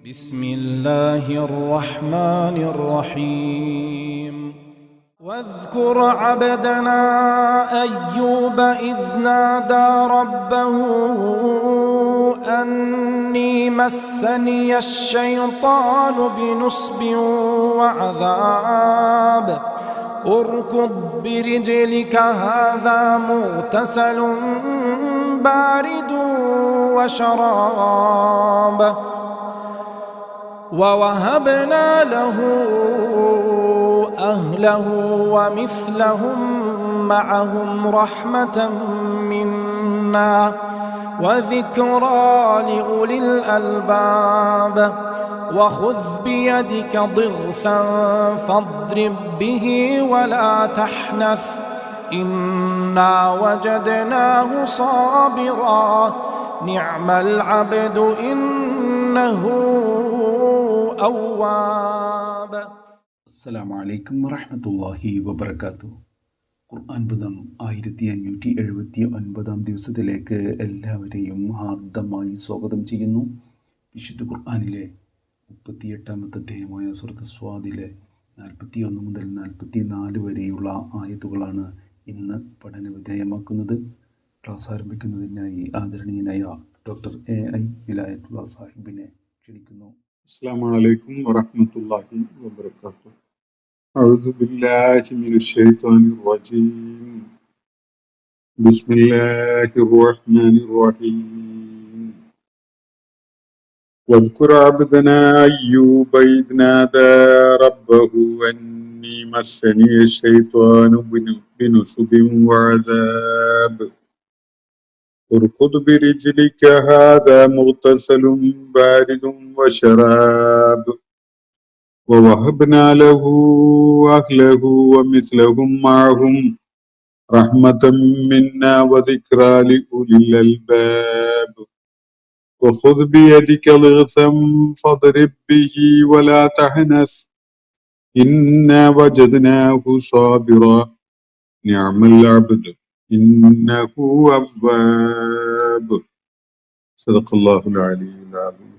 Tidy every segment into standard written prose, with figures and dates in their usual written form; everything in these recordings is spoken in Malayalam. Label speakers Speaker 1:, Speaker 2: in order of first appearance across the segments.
Speaker 1: بسم الله الرحمن الرحيم واذكر عبدنا أيوب إذ نادى ربه أني مسني الشيطان بنصب وعذاب اركض برجلك هذا مغتسل بارد وشراب ووهبنا له أهله ومثلهم معهم رحمة منا وذكرى لأولي الألباب وخذ بيدك ضغثا فاضرب به ولا تحنث إنا وجدناه صابرا نعم العبد إنه أواب.
Speaker 2: അസ്സലാമു അലൈക്കും വറഹ്മത്തുള്ളാഹി വബറകാതുഹു. ഖുർആൻ പദം 1579 ദിവസത്തിലേക്ക് എല്ലാവരെയും ഹാർദമായി സ്വാഗതം ചെയ്യുന്നു. വിശുദ്ധ ഖുർആനിലെ 38-ാമത്തെ അധ്യായമായ സൂറത്ത് സ്വാദിലെ 41 മുതൽ 44 വരെയുള്ള ആയത്തുകളാണ് ഇന്ന് പഠന വിധേയമാക്കുന്നത്. ക്ലാസ് ആരംഭിക്കുന്നതിനായി ആദരണീയനായ ഡോക്ടർ AI വിലായത്തുള്ള സാഹിബിനെ ക്ഷണിക്കുന്നു.
Speaker 3: السلام عليكم ورحمة الله وبركاته. أعوذ بالله من الشيطان الرجيم. بسم الله الرحمن الرحيم. واذكر عبدنا أيوب إذ نادى ربه أني مسني الشيطان بنصب وعذاب اركض برجلك هذا مغتسل بارد وشراب ووهبنا له أهله ومثلهم معهم رحمة منا وذكرى لأولي الألباب وخذ بيدك ضغثا فاضرب به ولا تحنث إنا وجدناه صابرا نعم العبد إنه أواب. صدق الله العلي العظيم.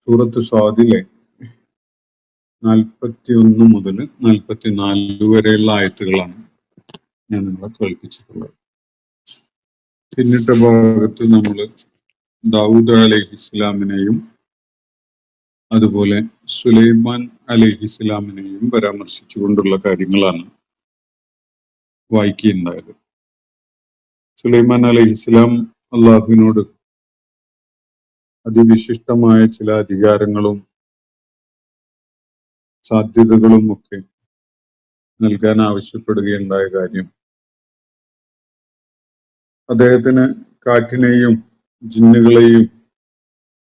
Speaker 3: സൂറത്ത് സ്വാദിലെ 41 മുതൽ 44 വരെയുള്ള ആയത്തുകളാണ് ഞാൻ നിങ്ങളെ കേൾപ്പിച്ചിട്ടുള്ളത്. പിന്നിട്ട ഭാഗത്ത് നമ്മൾ ദാവൂദ് അലൈഹിസ്സലാമിനെയും അതുപോലെ സുലൈമാൻ അലൈഹിസ്സലാമിനെയും പരാമർശിച്ചുകൊണ്ടുള്ള കാര്യങ്ങളാണ് വായിക്കുകയുണ്ടായത്. സുലൈമാൻ അലൈഹിസ്സലാം അള്ളാഹുവിനോട് അതിവിശിഷ്ടമായ ചില അധികാരങ്ങളും സാധ്യതകളും ഒക്കെ നൽകാൻ ആവശ്യപ്പെടുകയുണ്ടായ കാര്യം അദ്ദേഹത്തിന് കാറ്റിനെയും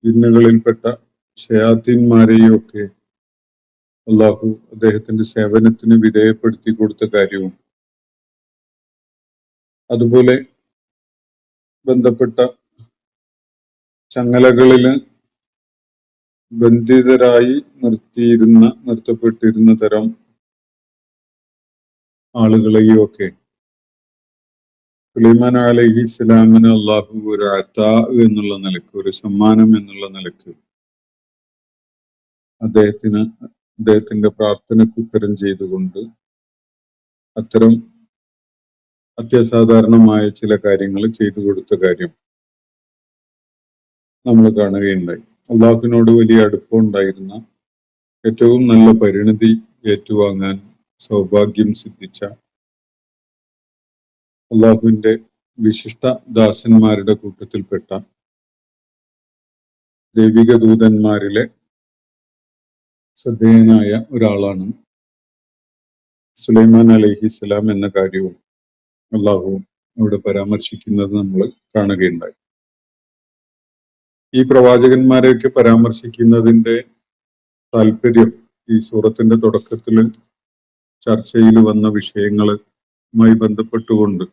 Speaker 3: ജിന്നുകളിൽപ്പെട്ട ശയാത്തീന്മാരെയും ഒക്കെ അള്ളാഹു അദ്ദേഹത്തിന്റെ സേവനത്തിന് വിധേയപ്പെടുത്തി കൊടുത്ത കാര്യവും അതുപോലെ ബന്ധപ്പെട്ട ചങ്ങലകളില് ബന്ധിതരായി നിർത്തപ്പെട്ടിരുന്ന തരം ആളുകളെയും ഒക്കെ സുലൈമാൻ അലൈഹിസ്സലാമിന് അള്ളാഹു ഒരു അതാ എന്നുള്ള നിലക്ക്, ഒരു സമ്മാനം എന്നുള്ള നിലക്ക് അദ്ദേഹത്തിന്റെ പ്രാർത്ഥനയ്ക്ക് ഉത്തരം ചെയ്തുകൊണ്ട് അത്തരം അത്യസാധാരണമായ ചില കാര്യങ്ങൾ ചെയ്തു കൊടുത്ത കാര്യം നമ്മൾ കാണുകയുണ്ടായി. അള്ളാഹുവിനോട് വലിയ അടുപ്പമുണ്ടായിരുന്ന, ഏറ്റവും നല്ല പരിണതി ഏറ്റുവാങ്ങാൻ സൗഭാഗ്യം സിദ്ധിച്ച അള്ളാഹുവിന്റെ വിശിഷ്ട ദാസന്മാരുടെ കൂട്ടത്തിൽപ്പെട്ട ദൈവിക ദൂതന്മാരിലെ ശ്രദ്ധേയനായ ഒരാളാണ് സുലൈമാൻ അലൈഹിസ്സലാം എന്ന കാര്യവും അള്ളാഹു അവിടെ പരാമർശിക്കുന്നത് നമ്മൾ കാണുകയുണ്ടായി. ഈ പ്രവാചകന്മാരെയൊക്കെ പരാമർശിക്കുന്നതിന്റെ താല്പര്യം ഈ സൂറത്തിന്റെ തുടക്കത്തിൽ ചർച്ചയിൽ വന്ന വിഷയങ്ങളുമായി ബന്ധപ്പെട്ടുകൊണ്ട്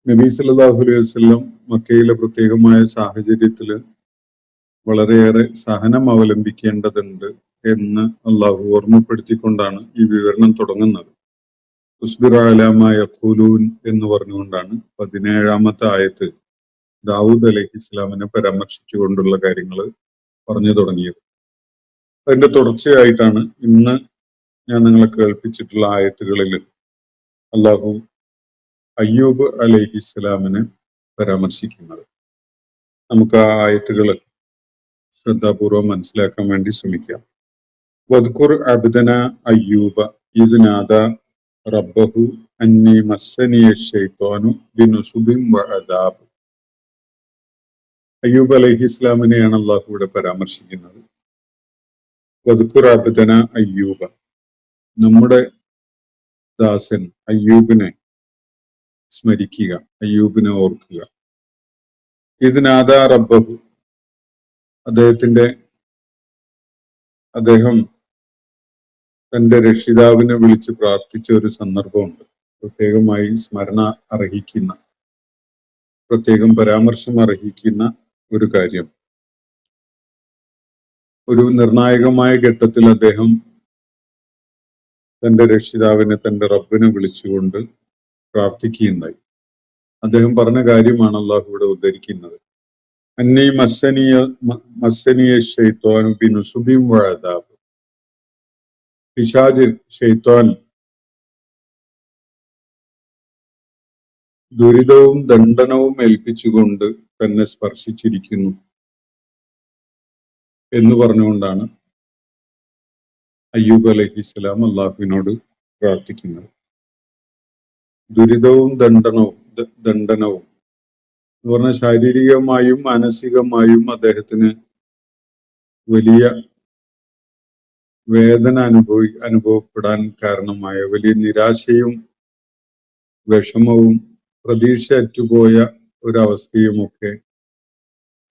Speaker 3: നബി സല്ലല്ലാഹു അലൈഹി വസല്ലം മക്കയിലെ പ്രത്യേകമായ സാഹചര്യത്തില് വളരെയേറെ സഹനം അവലംബിക്കേണ്ടതുണ്ട് എന്ന് അള്ളാഹു ഓർമ്മപ്പെടുത്തിക്കൊണ്ടാണ് ഈ വിവരണം തുടങ്ങുന്നത്. ഉസ്ബിറ അലാ മാ യഖൂലൂൻ എന്ന് പറഞ്ഞുകൊണ്ടാണ് 17-ാമത്തെ ആയത്ത് ദാവൂദ് അലൈഹി ഇസ്ലാമിനെ പരാമർശിച്ചുകൊണ്ടുള്ള കാര്യങ്ങൾ പറഞ്ഞു തുടങ്ങിയത്. അതിന്റെ തുടർച്ചയായിട്ടാണ് ഇന്ന് ഞാൻ നിങ്ങളെ കേൾപ്പിച്ചിട്ടുള്ള ആയത്തുകളിൽ അള്ളാഹു അയ്യൂബ് അലൈഹി ഇസ്ലാമിനെ പരാമർശിക്കുന്നത്. നമുക്ക് ആ ആയത്തുകൾ ശ്രദ്ധാപൂർവം മനസ്സിലാക്കാൻ വേണ്ടി ശ്രമിക്കാം. വദ്കുർ അബ്ദന അയ്യൂബ ഇദ് നാദ റബ്ബഹു അന്നി മസ്സനിയ ശൈത്വാനു ബിനുസുബിൻ വഅദാബ്. അയ്യൂബ് അലൈഹി ഇസ്ലാമിനെയാണ് അള്ളാഹു ഇവിടെ പരാമർശിക്കുന്നത്. വദ്കുർ അബ്ദന അയ്യൂബ, നമ്മുടെ ദാസൻ അയ്യൂബിനെ സ്മരിക്കുക, അയ്യൂബിനെ ഓർക്കുക. ഇദ് നാദ റബ്ബഹു, അദ്ദേഹം തന്റെ രക്ഷിതാവിനെ വിളിച്ച് പ്രാർത്ഥിച്ച ഒരു സന്ദർഭമുണ്ട്. പ്രത്യേകമായി സ്മരണ അർഹിക്കുന്ന, പ്രത്യേകം പരാമർശം അർഹിക്കുന്ന ഒരു കാര്യം. ഒരു നിർണായകമായ ഘട്ടത്തിൽ അദ്ദേഹം തന്റെ രക്ഷിതാവിനെ, തന്റെ റബ്ബിനെ വിളിച്ചുകൊണ്ട് പ്രാർത്ഥിക്കുകയുണ്ടായി. അദ്ദേഹം പറഞ്ഞ കാര്യമാണ് അള്ളാഹു ഇവിടെ ഉദ്ധരിക്കുന്നത്. അന്നി മസ്സനിയ ശൈത്വാനു ബിനുസുബിൻ വഅദാബ്. പിശാച്, ശൈത്വാൻ ദുരിതവും ദണ്ഡനവും ഏൽപ്പിച്ചുകൊണ്ട് തന്നെ സ്പർശിച്ചിരിക്കുന്നു എന്ന് പറഞ്ഞുകൊണ്ടാണ് അയ്യൂബ് അലൈഹിസ്സലാം അള്ളാഹുവിനോട് പ്രാർത്ഥിക്കുന്നത്. ദുരിതവും ദണ്ഡനവും എന്ന് പറഞ്ഞാൽ ശാരീരികമായും മാനസികമായും അദ്ദേഹത്തിന് വലിയ വേദന അനുഭവപ്പെടാൻ കാരണമായ, വലിയ നിരാശയും വിഷമവും പ്രതീക്ഷ അറ്റുപോയ ഒരവസ്ഥയുമൊക്കെ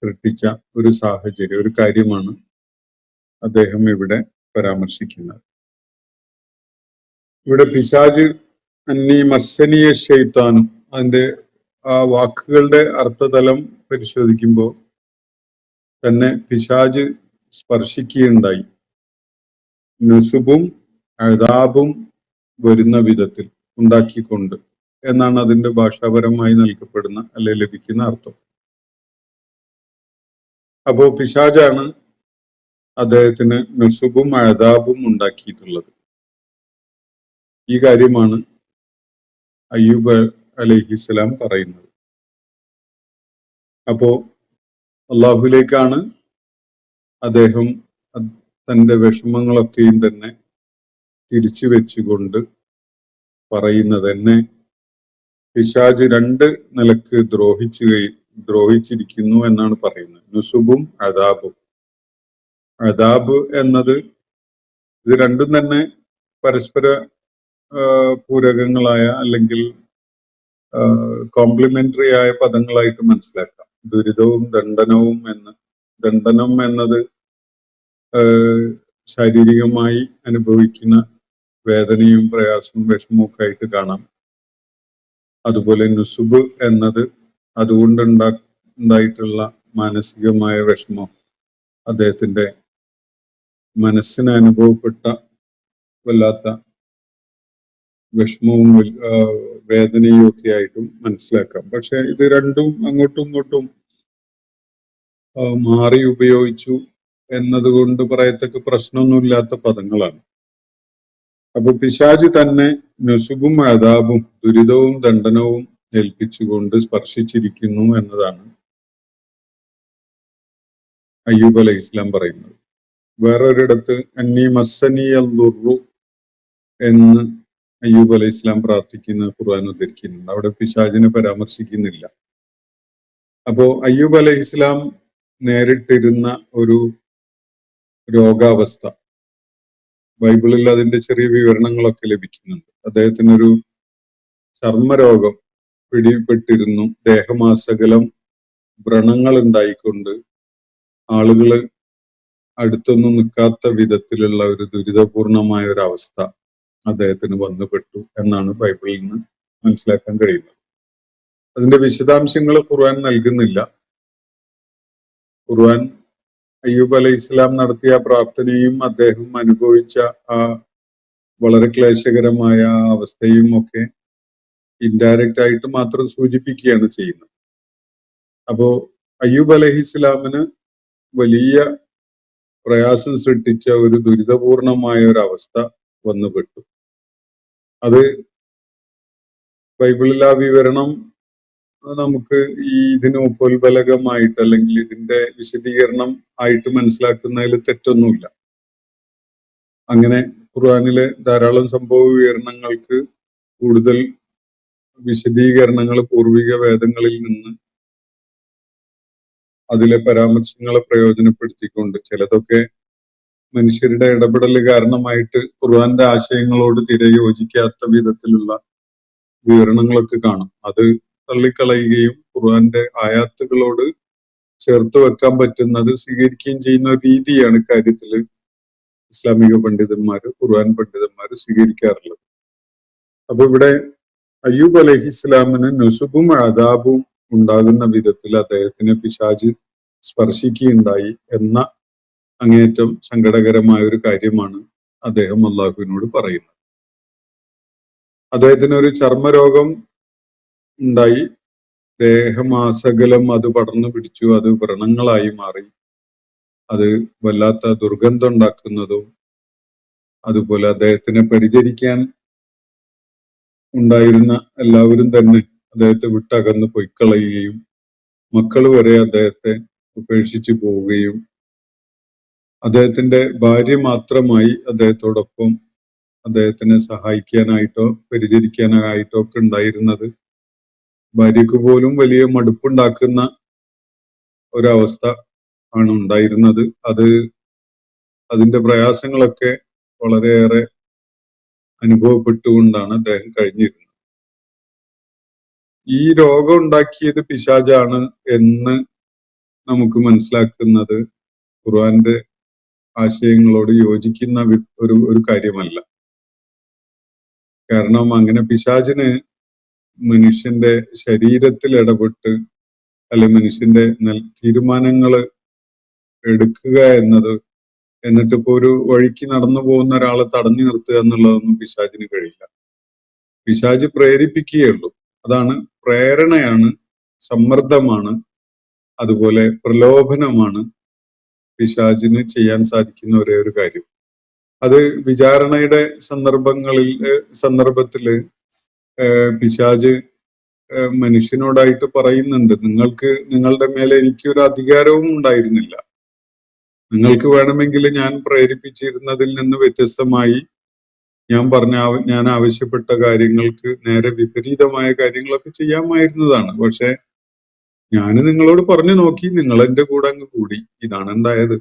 Speaker 3: സൃഷ്ടിച്ച ഒരു സാഹചര്യം, ഒരു കാര്യമാണ് അദ്ദേഹം ഇവിടെ പരാമർശിക്കുന്നത്. ഇവിടെ പിശാച് അന്നി മസ്സനിയ ശൈത്താനും, അതിന്റെ ആ വാക്കുകളുടെ അർത്ഥതലം പരിശോധിക്കുമ്പോൾ തന്നെ പിശാച് സ്പർശിക്കുകയുണ്ടായി. നുസുബും അദാബും വരുന്ന വിധത്തിൽ ഉണ്ടാക്കിക്കൊണ്ട് എന്നാണ് അതിന്റെ ഭാഷാപരമായി നൽകപ്പെടുന്ന അല്ലെ ലഭിക്കുന്ന അർത്ഥം. അപ്പോ പിശാചാണ് അദ്ദേഹത്തിന് നുസുബും അദാബും ഉണ്ടാക്കിയിട്ടുള്ളത്. ഈ കാര്യമാണ് അയ്യൂബ് അലൈഹിസ്സലാം പറയുന്നത്. അപ്പോ അള്ളാഹുലേക്കാണ് അദ്ദേഹം തന്റെ വിഷമങ്ങളൊക്കെയും തന്നെ തിരിച്ചു വെച്ചുകൊണ്ട് പറയുന്നത്. എന്നെ പിശാച് രണ്ട് നിലക്ക് ദ്രോഹിച്ചിരിക്കുന്നു എന്നാണ് പറയുന്നത്. നുസുബും അദാബും. അദാബ് എന്നത്, ഇത് രണ്ടും തന്നെ പരസ്പര പൂരകങ്ങളായ അല്ലെങ്കിൽ കോംപ്ലിമെന്ററി ആയ പദങ്ങളായിട്ട് മനസ്സിലാക്കാം. ദുരിതവും ദണ്ഡനവും ദണ്ഡനം എന്നത് ശാരീരികമായി അനുഭവിക്കുന്ന വേദനയും പ്രയാസവും വിഷമവും ഒക്കെ ആയിട്ട് കാണാം. അതുപോലെ നുസുബ് എന്നത് അതുകൊണ്ടുണ്ടായിട്ടുള്ള മാനസികമായ വിഷമം, അദ്ദേഹത്തിന്റെ മനസ്സിന് അനുഭവപ്പെട്ട വല്ലാത്ത വിഷമവും വേദനയും ഒക്കെ ആയിട്ടും മനസ്സിലാക്കാം. പക്ഷെ ഇത് രണ്ടും അങ്ങോട്ടും ഇങ്ങോട്ടും മാറി ഉപയോഗിച്ചു എന്നതുകൊണ്ട് പറയത്തക്ക പ്രശ്നമൊന്നുമില്ലാത്ത പദങ്ങളാണ്. അപ്പൊ പിശാച് തന്നെ നുസുബും അദാബും, ദുരിതവും ദണ്ഡനവും ഏൽപ്പിച്ചുകൊണ്ട് സ്പർശിച്ചിരിക്കുന്നു എന്നതാണ് അയ്യൂബ് അലൈഹി ഇസ്ലാം പറയുന്നത്. വേറൊരിടത്ത് അന്നി മസ്സനിയൽ ദുർറു എന്ന് അയ്യൂബ് അലൈഹി ഇസ്ലാം പ്രാർത്ഥിക്കുന്ന ഖുർആൻ ഉദ്ധരിക്കുന്നുണ്ട്. അവിടെ പിശാചിനെ പരാമർശിക്കുന്നില്ല. അപ്പോ അയ്യൂബ് അലൈഹി ഇസ്ലാം നേരിട്ടിരുന്ന ഒരു രോഗാവസ്ഥ ബൈബിളിൽ അതിന്റെ ചെറിയ വിവരണങ്ങളൊക്കെ ലഭിക്കുന്നുണ്ട്. അദ്ദേഹത്തിനൊരു ചർമ്മരോഗം പിടിപെട്ടിരുന്നു. ദേഹമാസകലം വ്രണങ്ങൾ ഉണ്ടായിക്കൊണ്ട് ആളുകള് അടുത്തൊന്നും നിൽക്കാത്ത വിധത്തിലുള്ള ഒരു ദുരിതപൂർണമായ ഒരു അവസ്ഥ അദ്ദേഹത്തിന് വന്നുപെട്ടു എന്നാണ് ബൈബിളിൽ നിന്ന് മനസ്സിലാക്കാൻ കഴിയുന്നത്. അതിന്റെ വിശദാംശങ്ങൾ ഖുർആൻ നൽകുന്നില്ല. ഖുർആൻ അയ്യൂബ് അലൈഹി ഇസ്ലാം നടത്തിയ പ്രാർത്ഥനയും അദ്ദേഹം അനുഭവിച്ച ആ വളരെ ക്ലേശകരമായ അവസ്ഥയും ഒക്കെ ഇൻഡയറക്റ്റ് ആയിട്ട് മാത്രം സൂചിപ്പിക്കുകയാണ് ചെയ്യുന്നത്. അപ്പോ അയ്യൂബ് അലൈഹിസ്സലാമിന് വലിയ പ്രയാസം സൃഷ്ടിച്ച ഒരു ദുരിതപൂർണമായ ഒരു അവസ്ഥ വന്നുപെട്ടു. അത് ബൈബിളിൽ ആ വിവരണം നമുക്ക് ഇതിന് ഉപോത്ബലകമായിട്ട് അല്ലെങ്കിൽ ഇതിന്റെ വിശദീകരണം ആയിട്ട് മനസ്സിലാക്കുന്നതിൽ തെറ്റൊന്നുമില്ല. അങ്ങനെ ഖുർആനിലെ ധാരാളം സംഭവ വിവരണങ്ങൾക്ക് കൂടുതൽ വിശദീകരണങ്ങൾ പൂർവിക വേദങ്ങളിൽ നിന്ന് അതിലെ പരാമർശങ്ങളെ പ്രയോജനപ്പെടുത്തിക്കൊണ്ട് ചിലതൊക്കെ മനുഷ്യരുടെ ഇടപെടൽ കാരണമായിട്ട് ഖുർആന്റെ ആശയങ്ങളോട് തീരെ യോജിക്കാത്ത വിധത്തിലുള്ള വിവരണങ്ങളൊക്കെ കാണും. അത് തള്ളിക്കളയുകയും ഖുർആന്റെ ആയാത്തുകളോട് ചേർത്ത് വെക്കാൻ പറ്റുന്നത് സ്വീകരിക്കുകയും ചെയ്യുന്ന ഒരു രീതിയാണ് ഇക്കാര്യത്തിൽ ഇസ്ലാമിക പണ്ഡിതന്മാര് ഖുർആൻ പണ്ഡിതന്മാര് സ്വീകരിക്കാറുള്ളത്. അപ്പൊ ഇവിടെ അയ്യൂബ് അലൈഹിസ്സലാമിന് നുസുബും അദാബും ഉണ്ടാകുന്ന വിധത്തിൽ അദ്ദേഹത്തിന് പിശാച് സ്പർശിക്കുകയുണ്ടായി എന്ന അങ്ങേയറ്റം സങ്കടകരമായ ഒരു കാര്യമാണ് അദ്ദേഹം അള്ളാഹുവിനോട് പറയുന്നത്. അദ്ദേഹത്തിന് ഒരു ചർമ്മരോഗം ഉണ്ടായി, ദേഹമാസകലം അത് പടർന്നു പിടിച്ചു, അത് വ്രണങ്ങളായി മാറി, അത് വല്ലാത്ത ദുർഗന്ധം ഉണ്ടാക്കുന്നതും അതുപോലെ അദ്ദേഹത്തിനെ പരിചരിക്കാൻ ഉണ്ടായിരുന്ന എല്ലാവരും തന്നെ അദ്ദേഹത്തെ വിട്ടകന്ന് പൊയ്ക്കളയുകയും മക്കൾ വരെ അദ്ദേഹത്തെ ഉപേക്ഷിച്ചു പോവുകയും അദ്ദേഹത്തിന്റെ ഭാര്യ മാത്രമായി അദ്ദേഹത്തോടൊപ്പം അദ്ദേഹത്തിനെ സഹായിക്കാനായിട്ടോ പരിചരിക്കാനായിട്ടോ ഒക്കെ ഉണ്ടായിരുന്നത് ഭാര്യയ്ക്ക് പോലും വലിയ മടുപ്പുണ്ടാക്കുന്ന ഒരവസ്ഥ ആണ് ഉണ്ടായിരുന്നത്. അതിന്റെ പ്രയാസങ്ങളൊക്കെ വളരെയേറെ അനുഭവപ്പെട്ടുകൊണ്ടാണ് അദ്ദേഹം കഴിഞ്ഞിരുന്നത്. ഈ രോഗം ഉണ്ടാക്കിയത് പിശാചാണ് എന്ന് നമുക്ക് മനസ്സിലാക്കുന്നത് ഖുർആന്റെ ആശയങ്ങളോട് യോജിക്കുന്ന ഒരു കാര്യമല്ല. കാരണം അങ്ങനെ പിശാചിന് മനുഷ്യന്റെ ശരീരത്തിൽ ഇടപെട്ട് അല്ലെ മനുഷ്യന്റെ തീരുമാനങ്ങൾ എടുക്കുക എന്നത്, എന്നിട്ട് ഇപ്പോ ഒരു വഴിക്ക് നടന്നു പോകുന്ന ഒരാളെ തടഞ്ഞു നിർത്തുക എന്നുള്ളതൊന്നും പിശാചിന് കഴിയില്ല. പിശാച് പ്രേരിപ്പിക്കുകയുള്ളൂ. അതാണ്, പ്രേരണയാണ്, സമ്മർദ്ദമാണ്, അതുപോലെ പ്രലോഭനമാണ് പിശാചിന് ചെയ്യാൻ സാധിക്കുന്ന ഒരേ ഒരു കാര്യം. അത് വിചാരണയുടെ സന്ദർഭത്തില് പിശാച് മനുഷ്യനോടായിട്ട് പറയുന്നുണ്ട്, നിങ്ങളുടെ മേലെ എനിക്കൊരു അധികാരവും ഉണ്ടായിരുന്നില്ല. നിങ്ങൾക്ക് വേണമെങ്കിൽ ഞാൻ പ്രേരിപ്പിച്ചിരുന്നതിൽ നിന്ന് വ്യത്യസ്തമായി ഞാൻ ആവശ്യപ്പെട്ട കാര്യങ്ങൾക്ക് നേരെ വിപരീതമായ കാര്യങ്ങളൊക്കെ ചെയ്യാമായിരുന്നതാണ്. പക്ഷെ ഞാൻ നിങ്ങളോട് പറഞ്ഞു നോക്കി, നിങ്ങൾ എന്റെ കൂടെ അങ്ങ് കൂടി. ഇതാണ് ഉണ്ടായത്.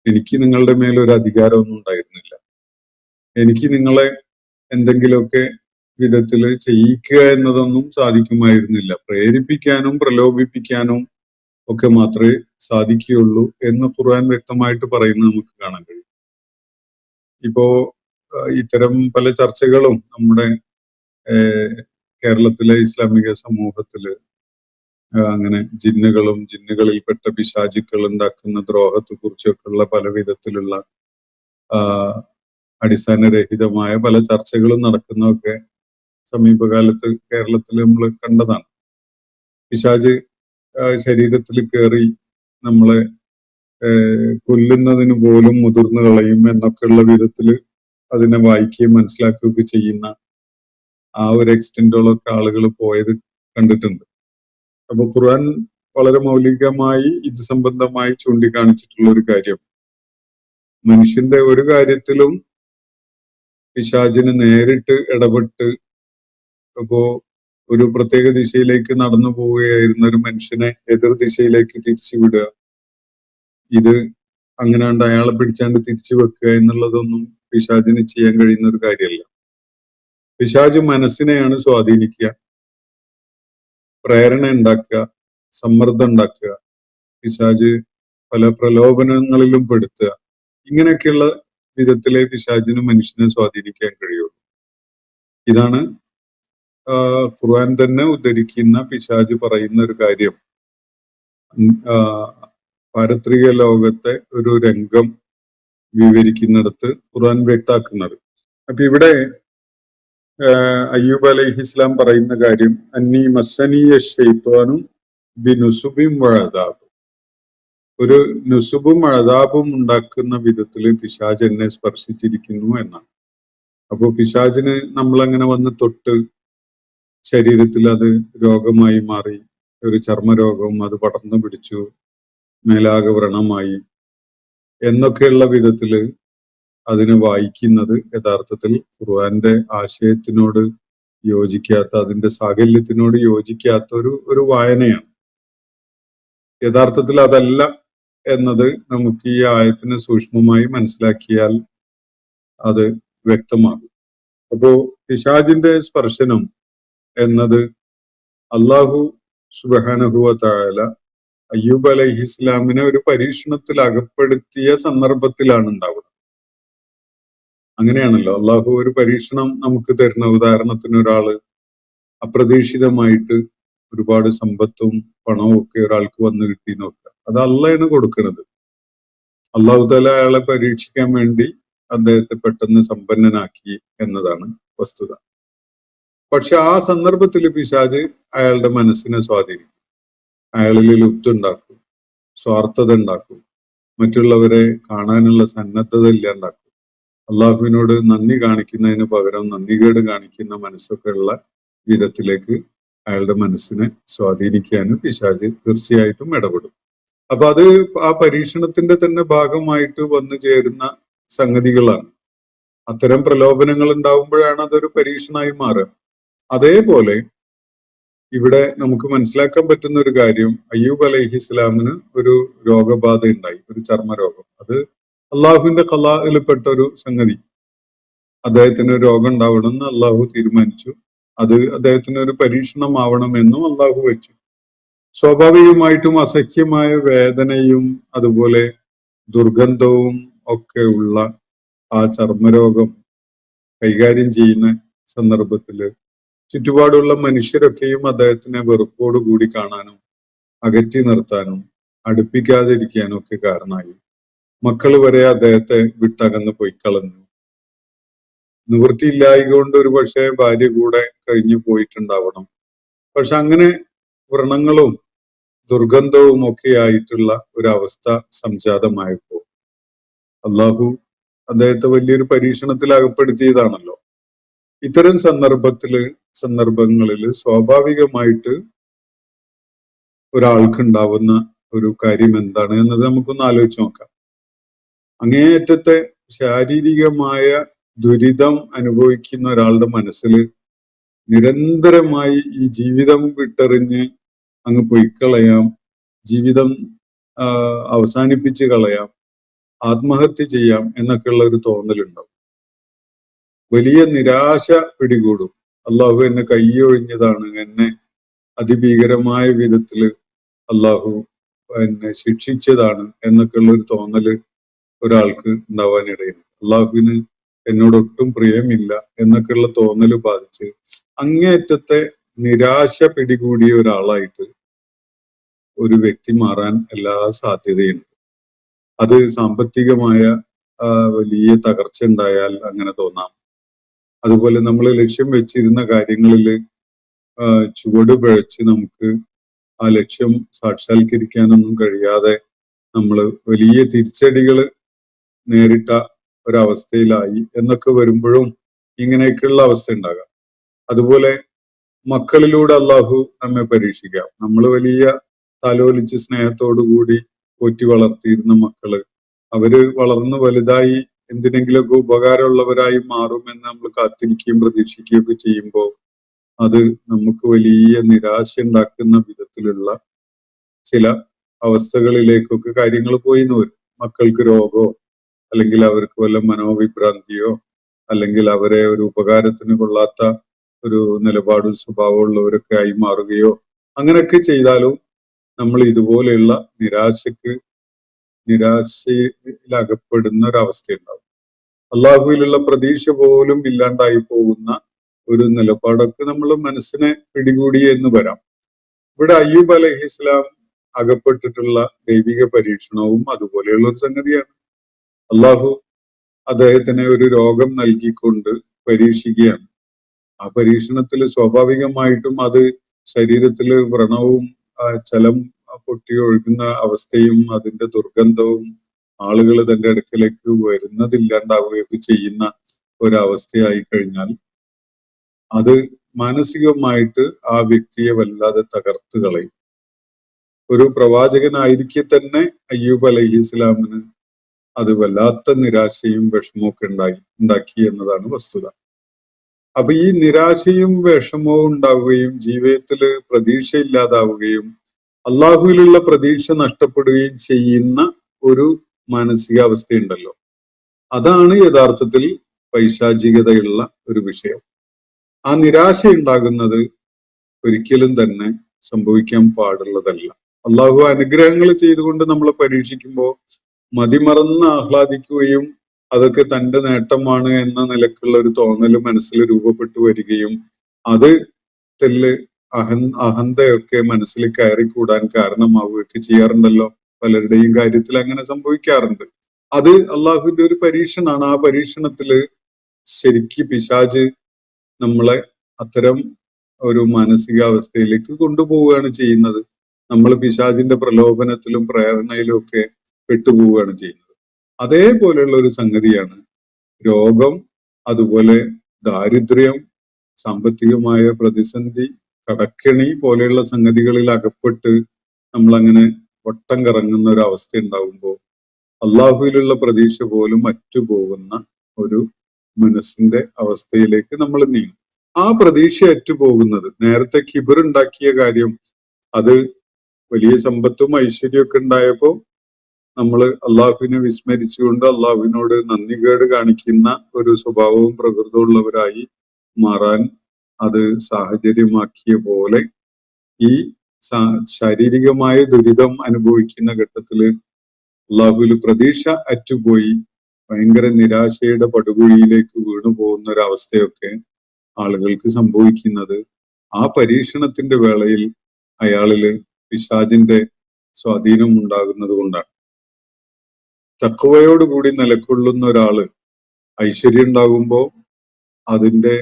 Speaker 3: എനിക്ക് നിങ്ങളുടെ മേലൊരു അധികാരമൊന്നും ഉണ്ടായിരുന്നില്ല. എനിക്ക് നിങ്ങളെ എന്തെങ്കിലുമൊക്കെ വിധത്തിൽ ചെയ്യിക്കുക എന്നതൊന്നും സാധിക്കുമായിരുന്നില്ല. പ്രേരിപ്പിക്കാനും പ്രലോഭിപ്പിക്കാനും ഒക്കെ മാത്രമേ സാധിക്കുകയുള്ളൂ എന്ന് ഖുർആൻ വ്യക്തമായിട്ട് പറയുന്നത് നമുക്ക് കാണാൻ കഴിയും. ഇപ്പോ ഇത്തരം പല ചർച്ചകളും നമ്മുടെ കേരളത്തിലെ ഇസ്ലാമിക സമൂഹത്തില് അങ്ങനെ ജിന്നുകളിൽപ്പെട്ട പിശാചുക്കൾ ഉണ്ടാക്കുന്ന ദ്രോഹത്തെ കുറിച്ചൊക്കെയുള്ള പല വിധത്തിലുള്ള അടിസ്ഥാനരഹിതമായ പല ചർച്ചകളും നടക്കുന്നതൊക്കെ സമീപകാലത്ത് കേരളത്തിൽ നമ്മൾ കണ്ടതാണ്. പിശാച് ശരീരത്തിൽ കയറി നമ്മളെ കൊല്ലുന്നതിന് പോലും മുതിർന്നു കളയും എന്നൊക്കെയുള്ള വിധത്തില് അതിനെ വായിക്കുകയും മനസ്സിലാക്കുകയൊക്കെ ചെയ്യുന്ന ആ ഒരു എക്സ്റ്റെന്റോളൊക്കെ ആളുകൾ പോയത് കണ്ടിട്ടുണ്ട്. അപ്പൊ ഖുർആൻ വളരെ മൗലികമായി ഇത് സംബന്ധമായി ചൂണ്ടിക്കാണിച്ചിട്ടുള്ള ഒരു കാര്യം, മനുഷ്യന്റെ ഒരു കാര്യത്തിലും പിശാചിന് നേരിട്ട് ഇടപെട്ട് ഇപ്പോ ഒരു പ്രത്യേക ദിശയിലേക്ക് നടന്നു പോവുകയായിരുന്ന ഒരു മനുഷ്യനെ എതിർ ദിശയിലേക്ക് തിരിച്ചുവിടുക, ഇത് അങ്ങനെയാണ്ട് അയാളെ പിടിച്ചാണ്ട് തിരിച്ചു വെക്കുക എന്നുള്ളതൊന്നും പിശാചിന് ചെയ്യാൻ കഴിയുന്ന ഒരു കാര്യമല്ല. പിശാച് മനസ്സിനെയാണ് സ്വാധീനിക്കുക, പ്രേരണ ഉണ്ടാക്കുക, സമ്മർദ്ദം ഉണ്ടാക്കുക, പിശാച് പല പ്രലോഭനങ്ങളിലും പെടുത്തുക. ഇങ്ങനെയൊക്കെയുള്ള വിധത്തിലെ പിശാചിന് മനുഷ്യനെ സ്വാധീനിക്കാൻ കഴിയുള്ളൂ. ഇതാണ് ഖുർആൻ തന്നെ ഉദ്ധരിക്കുന്ന പിശാച് പറയുന്ന ഒരു കാര്യം. പാരത്രിക ലോകത്തെ ഒരു രംഗം വിവരിക്കുന്നിടത്ത് ഖുർആൻ വ്യക്താക്കുന്നത്. അപ്പൊ ഇവിടെ അയ്യൂബ് അലൈഹിസ്ലാം പറയുന്ന കാര്യം, അന്നീ മസ്സനീയ ശൈത്വാനും ബിനുസുബിൻ വഅദാബ്, ഒരു നുസുബും അഴതാബും ഉണ്ടാക്കുന്ന വിധത്തിൽ പിശാച് എന്നെ സ്പർശിച്ചിരിക്കുന്നു എന്നാണ്. അപ്പോ പിശാചിന് നമ്മളങ്ങനെ വന്ന് തൊട്ട് ശരീരത്തിൽ അത് രോഗമായി മാറി, ഒരു ചർമ്മരോഗം, അത് പടർന്നു പിടിച്ചു, മേലാകെ വ്രണമായി എന്നൊക്കെയുള്ള വിധത്തില് അതിനെ വായിക്കുന്നത് യഥാർത്ഥത്തിൽ ഖുർആന്റെ ആശയത്തിനോട് യോജിക്കാത്ത, അതിന്റെ സാകല്യത്തിനോട് യോജിക്കാത്ത ഒരു വായനയാണ്. യഥാർത്ഥത്തിൽ അതല്ല എന്നത് നമുക്ക് ഈ ആയത്തിനെ സൂക്ഷ്മമായി മനസ്സിലാക്കിയാൽ അത് വ്യക്തമാകും. അപ്പോ പിശാചിന്റെ സ്പർശനം എന്നത് അല്ലാഹു സുബ്ഹാനഹു വ തആല അയ്യൂബ് അലൈഹിസ്സലാമിനെ ഒരു പരീക്ഷണത്തിൽ അകപ്പെടുത്തിയ സന്ദർഭത്തിലാണ് ഉണ്ടാവുന്നത്. അങ്ങനെയാണല്ലോ അള്ളാഹു ഒരു പരീക്ഷണം നമുക്ക് തരുന്ന. ഉദാഹരണത്തിന് ഒരാള് അപ്രതീക്ഷിതമായിട്ട് ഒരുപാട് സമ്പത്തും പണവും ഒക്കെ ഒരാൾക്ക് വന്നു കിട്ടി നോക്കുക, അത് അള്ളയാണ് കൊടുക്കുന്നത്. അള്ളാഹു തആല അയാളെ പരീക്ഷിക്കാൻ വേണ്ടി അദ്ദേഹത്തെ പെട്ടെന്ന് സമ്പന്നനാക്കി എന്നതാണ് വസ്തുത. പക്ഷെ ആ സന്ദർഭത്തിൽ പിശാച് അയാളുടെ മനസ്സിനെ സ്വാധീനിക്കും, അയാളിൽ ലുബ്ധുണ്ടാക്കും, സ്വാർത്ഥത ഉണ്ടാക്കും, മറ്റുള്ളവരെ കാണാനുള്ള സന്നദ്ധത ഇല്ലാണ്ടാക്കും, അള്ളാഹുവിനോട് നന്ദി കാണിക്കുന്നതിന് പകരം നന്ദികേട് കാണിക്കുന്ന മനസ്സൊക്കെ ഉള്ള വിധത്തിലേക്ക് അയാളുടെ മനസ്സിനെ സ്വാധീനിക്കാനും പിശാച് തീർച്ചയായിട്ടും ഇടപെടും. അപ്പൊ അത് ആ പരീക്ഷണത്തിന്റെ തന്നെ ഭാഗമായിട്ട് വന്നു ചേരുന്ന സംഗതികളാണ്. അത്തരം പ്രലോഭനങ്ങൾ ഉണ്ടാവുമ്പോഴാണ് അതൊരു പരീക്ഷണമായി മാറുക. അതേപോലെ ഇവിടെ നമുക്ക് മനസ്സിലാക്കാൻ പറ്റുന്ന ഒരു കാര്യം, അയ്യൂബ് അലൈഹിസ്സലാമിന് ഒരു രോഗബാധ ഉണ്ടായി, ഒരു ചർമ്മരോഗം. അത് അള്ളാഹുവിന്റെ ഖലാഇൽപ്പെട്ട ഒരു സംഗതി. അദ്ദേഹത്തിന് ഒരു രോഗം ഉണ്ടാവണം എന്ന് അള്ളാഹു തീരുമാനിച്ചു. അത് അദ്ദേഹത്തിന് ഒരു പരീക്ഷണമാവണമെന്നും അള്ളാഹു വെച്ചു. സ്വാഭാവികമായിട്ടും അസഹ്യമായ വേദനയും അതുപോലെ ദുർഗന്ധവും ഒക്കെ ഉള്ള ആ ചർമ്മരോഗം കൈകാര്യം ചെയ്യുന്ന സന്ദർഭത്തില് ചുറ്റുപാടുള്ള മനുഷ്യരൊക്കെയും അദ്ദേഹത്തിനെ വെറുപ്പോടുകൂടി കാണാനും അകറ്റി നിർത്താനും അടുപ്പിക്കാതിരിക്കാനും ഒക്കെ കാരണമായി. മക്കൾ വരെ അദ്ദേഹത്തെ വിട്ടകന്ന് പോയി കളഞ്ഞു. നിവൃത്തിയില്ലായകൊണ്ട് ഒരു പക്ഷേ ഭാര്യ കൂടെ കഴിഞ്ഞു പോയിട്ടുണ്ടാവണം. പക്ഷെ അങ്ങനെ വ്രണങ്ങളും ദുർഗന്ധവും ഒക്കെ ആയിട്ടുള്ള ഒരവസ്ഥ സംജാതമായപ്പോ അള്ളാഹു അദ്ദേഹത്തെ വലിയൊരു പരീക്ഷണത്തിൽ അകപ്പെടുത്തിയതാണല്ലോ. ഇത്തരം സന്ദർഭങ്ങളിൽ സ്വാഭാവികമായിട്ട് ഒരാൾക്കുണ്ടാവുന്ന ഒരു കാര്യം എന്താണ് എന്നത് നമുക്കൊന്ന് ആലോചിച്ച് നോക്കാം. അങ്ങേയറ്റത്തെ ശാരീരികമായ ദുരിതം അനുഭവിക്കുന്ന ഒരാളുടെ മനസ്സിൽ നിരന്തരമായി ഈ ജീവിതം വിട്ടെറിഞ്ഞ് അങ്ങ് പൊയ്ക്കളയാം, ജീവിതം അവസാനിപ്പിച്ച് കളയാം, ആത്മഹത്യ ചെയ്യാം എന്നൊക്കെയുള്ള ഒരു തോന്നലുണ്ടാവും. വലിയ നിരാശ പിടികൂടും. അള്ളാഹു എന്നെ കൈയൊഴിഞ്ഞതാണ്, എന്നെ അതിഭീകരമായ വിധത്തില് അള്ളാഹു എന്നെ ശിക്ഷിച്ചതാണ് എന്നൊക്കെയുള്ള ഒരു തോന്നല് ഒരാൾക്ക് ഉണ്ടാവാനിടയുണ്ട്. അള്ളാഹുവിന് എന്നോട് ഒട്ടും പ്രിയമില്ല എന്നൊക്കെയുള്ള തോന്നല് ബാധിച്ച് അങ്ങേയറ്റത്തെ നിരാശ പിടികൂടിയ ഒരാളായിട്ട് ഒരു വ്യക്തി മാറാൻ എല്ലാ സാധ്യതയുണ്ട്. അത് സാമ്പത്തികമായ വലിയ തകർച്ച ഉണ്ടായാൽ അങ്ങനെ തോന്നാം. അതുപോലെ നമ്മൾ ലക്ഷ്യം വെച്ചിരുന്ന കാര്യങ്ങളിൽ ചുവട് പിഴച്ച് നമുക്ക് ആ ലക്ഷ്യം സാക്ഷാത്കരിക്കാനൊന്നും കഴിയാതെ നമ്മൾ വലിയ തിരിച്ചടികൾ നേരിട്ട ഒരവസ്ഥയിലായി എന്നൊക്കെ വരുമ്പോഴും ഇങ്ങനെയൊക്കെയുള്ള അവസ്ഥ ഉണ്ടാകാം. അതുപോലെ മക്കളിലൂടെ അള്ളാഹു നമ്മെ പരീക്ഷിക്കാം. നമ്മൾ വലിയ താലോലിച്ച് സ്നേഹത്തോടു കൂടി പോറ്റി വളർത്തിയിരുന്ന മക്കള് അവര് വളർന്ന് വലുതായി എന്തിനെങ്കിലുമൊക്കെ ഉപകാരമുള്ളവരായി മാറുമെന്ന് നമ്മൾ കാത്തിരിക്കുകയും പ്രതീക്ഷിക്കുകയും ഒക്കെ ചെയ്യുമ്പോൾ അത് നമുക്ക് വലിയ നിരാശ ഉണ്ടാക്കുന്ന വിധത്തിലുള്ള ചില അവസ്ഥകളിലേക്കൊക്കെ കാര്യങ്ങൾ പോയി എന്ന് വരും. മക്കൾക്ക് രോഗമോ അല്ലെങ്കിൽ അവർക്ക് വല്ല മനോവിഭ്രാന്തിയോ അല്ലെങ്കിൽ അവരെ ഒരു ഉപകാരത്തിന് കൊള്ളാത്ത ഒരു നിലപാടും സ്വഭാവമുള്ളവരൊക്കെ ആയി മാറുകയോ അങ്ങനെയൊക്കെ ചെയ്താലും നമ്മൾ ഇതുപോലെയുള്ള നിരാശയിൽ അകപ്പെടുന്ന ഒരവസ്ഥയുണ്ടാവും. അള്ളാഹുവിലുള്ള പ്രതീക്ഷ പോലും ഇല്ലാണ്ടായി പോകുന്ന ഒരു നിലപാടൊക്കെ നമ്മൾ മനസ്സിനെ പിടികൂടി എന്ന് വരാം. ഇവിടെ അയ്യൂബ് അലൈഹിസ്സലാം അകപ്പെട്ടിട്ടുള്ള ദൈവിക പരീക്ഷണവും അതുപോലെയുള്ള ഒരു സംഗതിയാണ്. അള്ളാഹു അദ്ദേഹത്തിന് ഒരു രോഗം നൽകിക്കൊണ്ട് പരീക്ഷിക്കുകയാണ്. ആ പരീക്ഷണത്തിൽ സ്വാഭാവികമായിട്ടും അത് ശരീരത്തില് വ്രണവും ജലം പൊട്ടി ഒഴുകുന്ന അവസ്ഥയും അതിന്റെ ദുർഗന്ധവും ആളുകൾ തന്റെ അടുക്കലേക്ക് വരുന്നതില്ലാണ്ടാവുകയൊക്കെ ചെയ്യുന്ന ഒരവസ്ഥയായി കഴിഞ്ഞാൽ അത് മാനസികമായിട്ട് ആ വ്യക്തിയെ വല്ലാതെ തകർത്ത് കളയും. ഒരു പ്രവാചകനായിരിക്കെ തന്നെ അയ്യൂബ് അലൈഹിസ്സലാമിന് അത് വല്ലാത്ത നിരാശയും വിഷമവും ഉണ്ടാക്കി എന്നതാണ് വസ്തുത. അപ്പൊ ഈ നിരാശയും വിഷമവും ഉണ്ടാവുകയും ജീവിതത്തിൽ പ്രതീക്ഷയില്ലാതാവുകയും അള്ളാഹുവിലുള്ള പ്രതീക്ഷ നഷ്ടപ്പെടുകയും ചെയ്യുന്ന ഒരു മാനസികാവസ്ഥയുണ്ടല്ലോ, അതാണ് യഥാർത്ഥത്തിൽ പൈശാചികതയുള്ള ഒരു വിഷയം. ആ നിരാശ ഉണ്ടാകുന്നത് ഒരിക്കലും തന്നെ സംഭവിക്കാൻ പാടുള്ളതല്ല. അള്ളാഹു അനുഗ്രഹങ്ങൾ ചെയ്തുകൊണ്ട് നമ്മളെ പരീക്ഷിക്കുമ്പോൾ മതിമറന്ന് ആഹ്ലാദിക്കുകയും അതൊക്കെ തന്റെ നേട്ടമാണ് എന്ന നിലക്കുള്ള ഒരു തോന്നൽ മനസ്സിൽ രൂപപ്പെട്ടു വരികയും അത് തെല്ല് അഹന്തയൊക്കെ മനസ്സിൽ കയറിക്കൂടാൻ കാരണമാവുകയൊക്കെ ചെയ്യാറുണ്ടല്ലോ. പലരുടെയും കാര്യത്തിൽ അങ്ങനെ സംഭവിക്കാറുണ്ട്. അത് അള്ളാഹുവിന്റെ ഒരു പരീക്ഷണാണ്. ആ പരീക്ഷണത്തില് ശരിക്ക് പിശാച് നമ്മളെ അത്തരം ഒരു മാനസികാവസ്ഥയിലേക്ക് കൊണ്ടുപോവുകയാണ് ചെയ്യുന്നത്. നമ്മൾ പിശാചിന്റെ പ്രലോഭനത്തിലും പ്രേരണയിലും ഒക്കെ പെട്ടുപോവുകയാണ് ചെയ്യുന്നത്. അതേപോലെയുള്ള ഒരു സംഗതിയാണ് രോഗം, അതുപോലെ ദാരിദ്ര്യം, സാമ്പത്തികമായ പ്രതിസന്ധി, കടക്കെണി പോലെയുള്ള സംഗതികളിൽ അകപ്പെട്ട് നമ്മളങ്ങനെ വട്ടം കറങ്ങുന്ന ഒരു അവസ്ഥ ഉണ്ടാവുമ്പോൾ അള്ളാഹുവിലുള്ള പ്രതീക്ഷ പോലും അറ്റുപോകുന്ന ഒരു മനസ്സിന്റെ അവസ്ഥയിലേക്ക് നമ്മൾ നീങ്ങും. ആ പ്രതീക്ഷ അറ്റുപോകുന്നത്, നേരത്തെ കിബിർ ഉണ്ടാക്കിയ കാര്യം, അത് വലിയ സമ്പത്തും ഐശ്വര്യമൊക്കെ ഉണ്ടായപ്പോ നമ്മൾ അള്ളാഹുവിനെ വിസ്മരിച്ചുകൊണ്ട് അള്ളാഹുവിനോട് നന്ദികേട് കാണിക്കുന്ന ഒരു സ്വഭാവവും പ്രകൃതവും ഉള്ളവരായി മാറാൻ അത് സാഹചര്യമാക്കിയ പോലെ ഈ ശാരീരികമായ ദുരിതം അനുഭവിക്കുന്ന ഘട്ടത്തില് അള്ളാഹുവിൽ പ്രതീക്ഷ അറ്റുപോയി ഭയങ്കര നിരാശയുടെ പടുകുഴിയിലേക്ക് വീണു പോകുന്ന ഒരു അവസ്ഥയൊക്കെ ആളുകൾക്ക് സംഭവിക്കുന്നത് ആ പരീക്ഷണത്തിന്റെ വേളയിൽ അയാളില് പിശാചിന്റെ സ്വാധീനം ഉണ്ടാകുന്നത് കൊണ്ടാണ്. തഖ്വയോടുകൂടി നിലകൊള്ളുന്ന ഒരാള് ഐശ്വര്യം ഉണ്ടാകുമ്പോൾ അതിന്റെ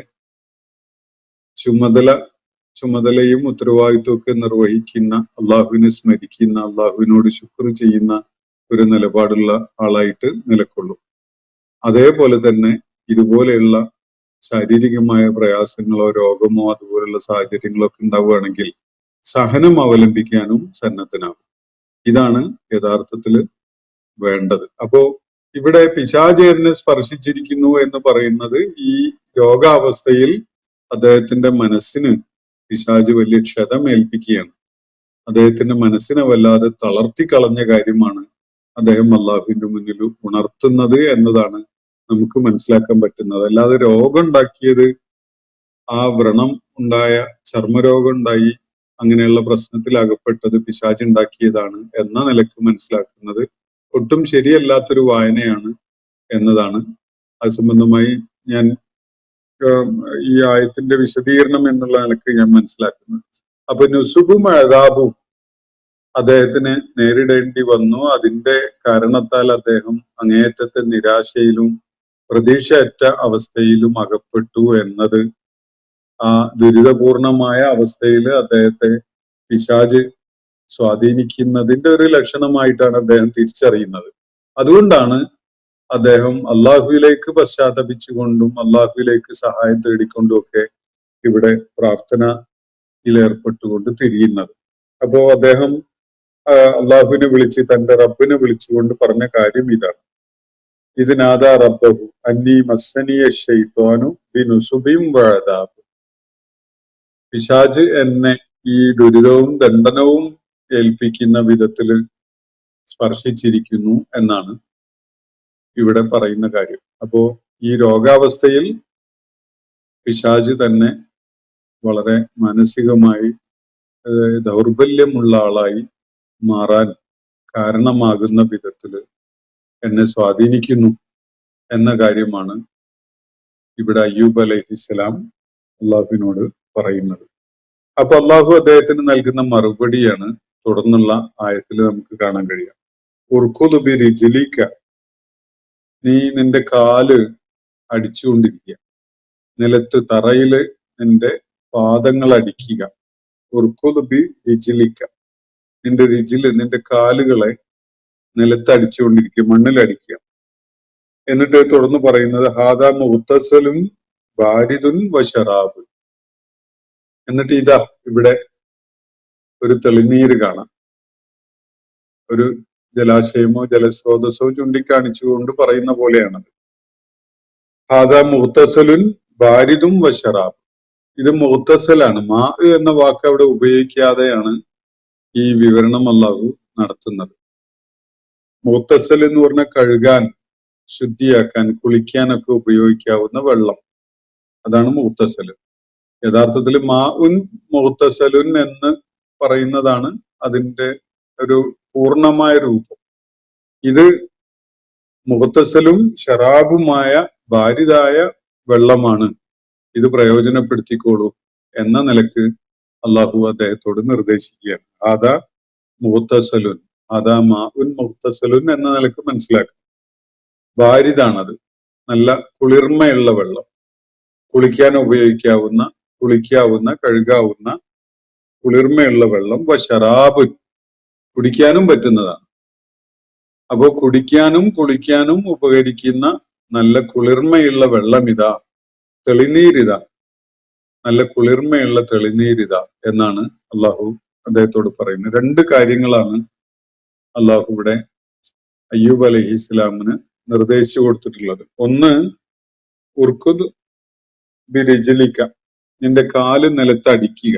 Speaker 3: ചുമതലയും ഉത്തരവാദിത്വം ഒക്കെ നിർവഹിക്കുന്ന, അള്ളാഹുവിനെ സ്മരിക്കുന്ന, അള്ളാഹുവിനോട് ശുക്ർ ചെയ്യുന്ന ഒരു നിലപാടുള്ള ആളായിട്ട് നിലകൊള്ളും. അതേപോലെ തന്നെ ഇതുപോലെയുള്ള ശാരീരികമായ പ്രയാസങ്ങളോ രോഗമോ അതുപോലുള്ള സാഹചര്യങ്ങളോ ഒക്കെ ഉണ്ടാവുകയാണെങ്കിൽ സഹനം അവലംബിക്കാനും സന്നദ്ധനാകും. ഇതാണ് യഥാർത്ഥത്തില് വേണ്ടത്. അപ്പോ ഇവിടെ പിശാച് എന്നെ സ്പർശിച്ചിരിക്കുന്നു എന്ന് പറയുന്നത് ഈ രോഗാവസ്ഥയിൽ അദ്ദേഹത്തിന്റെ മനസ്സിന് പിശാച് വലിയ ക്ഷതമേൽപ്പിക്കുകയാണ്. അദ്ദേഹത്തിന്റെ മനസ്സിനെ വല്ലാതെ തളർത്തി കളഞ്ഞ കാര്യമാണ് അദ്ദേഹം അള്ളാഹുവിന്റെ മുന്നിൽ ഉണർത്തുന്നത് എന്നതാണ് നമുക്ക് മനസ്സിലാക്കാൻ പറ്റുന്നത്. അല്ലാതെ രോഗം ഉണ്ടാക്കിയത്, ആ വ്രണം ഉണ്ടായ, ചർമ്മരോഗം ഉണ്ടായി അങ്ങനെയുള്ള പ്രശ്നത്തിൽ അകപ്പെട്ടത് പിശാച് ഉണ്ടാക്കിയതാണ് എന്ന നിലക്ക് മനസ്സിലാക്കുന്നത് ഒട്ടും ശരിയല്ലാത്തൊരു വായനയാണ് എന്നതാണ് അത് സംബന്ധമായി ഞാൻ ഈ ആയത്തിന്റെ വിശദീകരണം എന്നുള്ള നിലക്ക് ഞാൻ മനസ്സിലാക്കുന്നത്. അപ്പൊ നുസുബും അദാബും അദ്ദേഹത്തിന് നേരിടേണ്ടി വന്നു. അതിന്റെ കാരണത്താൽ അദ്ദേഹം അങ്ങേയറ്റത്തെ നിരാശയിലും പ്രതീക്ഷയറ്റ അവസ്ഥയിലും അകപ്പെട്ടു എന്നത് ആ ദുരിതപൂർണമായ അവസ്ഥയിൽ അദ്ദേഹത്തെ പിശാച് സ്വാധീനിക്കുന്നതിന്റെ ഒരു ലക്ഷണമായിട്ടാണ് അദ്ദേഹം തിരിച്ചറിയുന്നത്. അതുകൊണ്ടാണ് അദ്ദേഹം അള്ളാഹുവിലേക്ക് പശ്ചാത്തപിച്ചുകൊണ്ടും അള്ളാഹുവിലേക്ക് സഹായം തേടിക്കൊണ്ടും ഒക്കെ ഇവിടെ പ്രാർത്ഥനയിൽ ഏർപ്പെട്ടുകൊണ്ട് തിരിയുന്നത്. അപ്പോ അദ്ദേഹം അള്ളാഹുവിനെ വിളിച്ച്, തന്റെ റബ്ബിനെ വിളിച്ചുകൊണ്ട് പറഞ്ഞ കാര്യം ഇതാണ്: ഇതിനാദാ റബ്ബഹു അന്നീ മസ്സനിയ ശൈത്വാനു ബിനുസുബിം വഅദാബ്. പിശാച് എന്നെ ഈ ദുരിതവും ദണ്ഡനവും ഏൽപ്പിക്കുന്ന വിധത്തിൽ സ്പർശിച്ചിരിക്കുന്നു എന്നാണ് ഇവിടെ പറയുന്ന കാര്യം. അപ്പോ ഈ രോഗാവസ്ഥയിൽ പിശാച് തന്നെ വളരെ മാനസികമായി ദൗർബല്യമുള്ള ആളായി മാറാൻ കാരണമാകുന്ന വിധത്തില് എന്നെ സ്വാധീനിക്കുന്നു എന്ന കാര്യമാണ് ഇവിടെ അയ്യൂബ് അലൈഹിസ്സലാം അള്ളാഹുവിനോട് പറയുന്നത്. അപ്പൊ അള്ളാഹു അദ്ദേഹത്തിന് നൽകുന്ന മറുപടിയാണ് തുടർന്നുള്ള ആയത്തിൽ നമുക്ക് കാണാൻ കഴിയുക. ഉർഖുദ് ബി റിജ്ലിക, നീ നിന്റെ കാല് അടിച്ചുകൊണ്ടിരിക്കുക, നിലത്ത് തറയില് നിന്റെ പാദങ്ങൾ അടിക്കുക. ഉർഖുദ് ബി റിജ്ലിക, നിന്റെ രിജില്, നിന്റെ കാലുകളെ നിലത്തടിച്ചുകൊണ്ടിരിക്കുക, മണ്ണിലടിക്കുക. എന്നിട്ട് തുടർന്ന് പറയുന്നത് ഹാദാ മുഗ്തസലും ബാരിദുൻ വശറാബ്. എന്നിട്ട് ഇതാ ഇവിടെ ഒരു തെളിനീര് കാണാം, ഒരു ജലാശയമോ ജലസ്രോതസ്സോ ചൂണ്ടിക്കാണിച്ചുകൊണ്ട് പറയുന്ന പോലെയാണത്. ഹാദാ മുഗ്തസലുൻ ബാരിദും വശറാബ്. ഇത് മുഗ്തസലാണ്. മാ എന്ന വാക്ക് അവിടെ ഉപയോഗിക്കാതെയാണ് ഈ വിവരണം അല്ലാഹു നടത്തുന്നത്. മുഗ്തസൽ എന്ന് പറഞ്ഞാൽ കഴുകാൻ, ശുദ്ധിയാക്കാൻ, കുളിക്കാനൊക്കെ ഉപയോഗിക്കാവുന്ന വെള്ളം, അതാണ് മുഗ്തസൽ. യഥാർത്ഥത്തിൽ മാ ഉൻ മുഗ്തസലുൻ എന്ന് പറയുന്നതാണ് അതിന്റെ ഒരു പൂർണ്ണമായ രൂപം. ഇത് മുഗ്തസലും ശറാബുമായ ബാരിദായ വെള്ളമാണ്, ഇത് പ്രയോജനപ്പെടുത്തിക്കോളൂ എന്ന നിലക്ക് അള്ളാഹു അദ്ദേഹത്തോട് നിർദ്ദേശിക്കുകയാണ്. ആദാ മുഗ്തസലുൻ, ആദാ മാ ഉൻ മുഗ്തസലുൻ എന്ന നിലക്ക് മനസ്സിലാക്കുക. ബാരിദാണത്, നല്ല കുളിർമയുള്ള വെള്ളം, കുളിക്കാൻ ഉപയോഗിക്കാവുന്ന, കുളിക്കാവുന്ന, കഴുകാവുന്ന കുളിർമയുള്ള വെള്ളം. വശറാബുൻ, കുടിക്കാനും പറ്റുന്നതാണ്. അപ്പോ കുടിക്കാനും കുളിക്കാനും ഉപകരിക്കുന്ന നല്ല കുളിർമയുള്ള വെള്ളം ഇതാ, തെളിനീരിതാ, നല്ല കുളിർമയുള്ള തെളിനീരിതാ എന്നാണ് അള്ളാഹു അദ്ദേഹത്തോട് പറയുന്നത്. രണ്ട് കാര്യങ്ങളാണ് അള്ളാഹു ഇവിടെ അയ്യൂബ് അലൈഹി ഇസ്ലാമിന് നിർദ്ദേശിച്ചു കൊടുത്തിട്ടുള്ളത്. ഒന്ന്, ഉർക്കുദ് ബിരിജിലിക്ക, നിന്റെ കാല് നിലത്തടിക്കുക.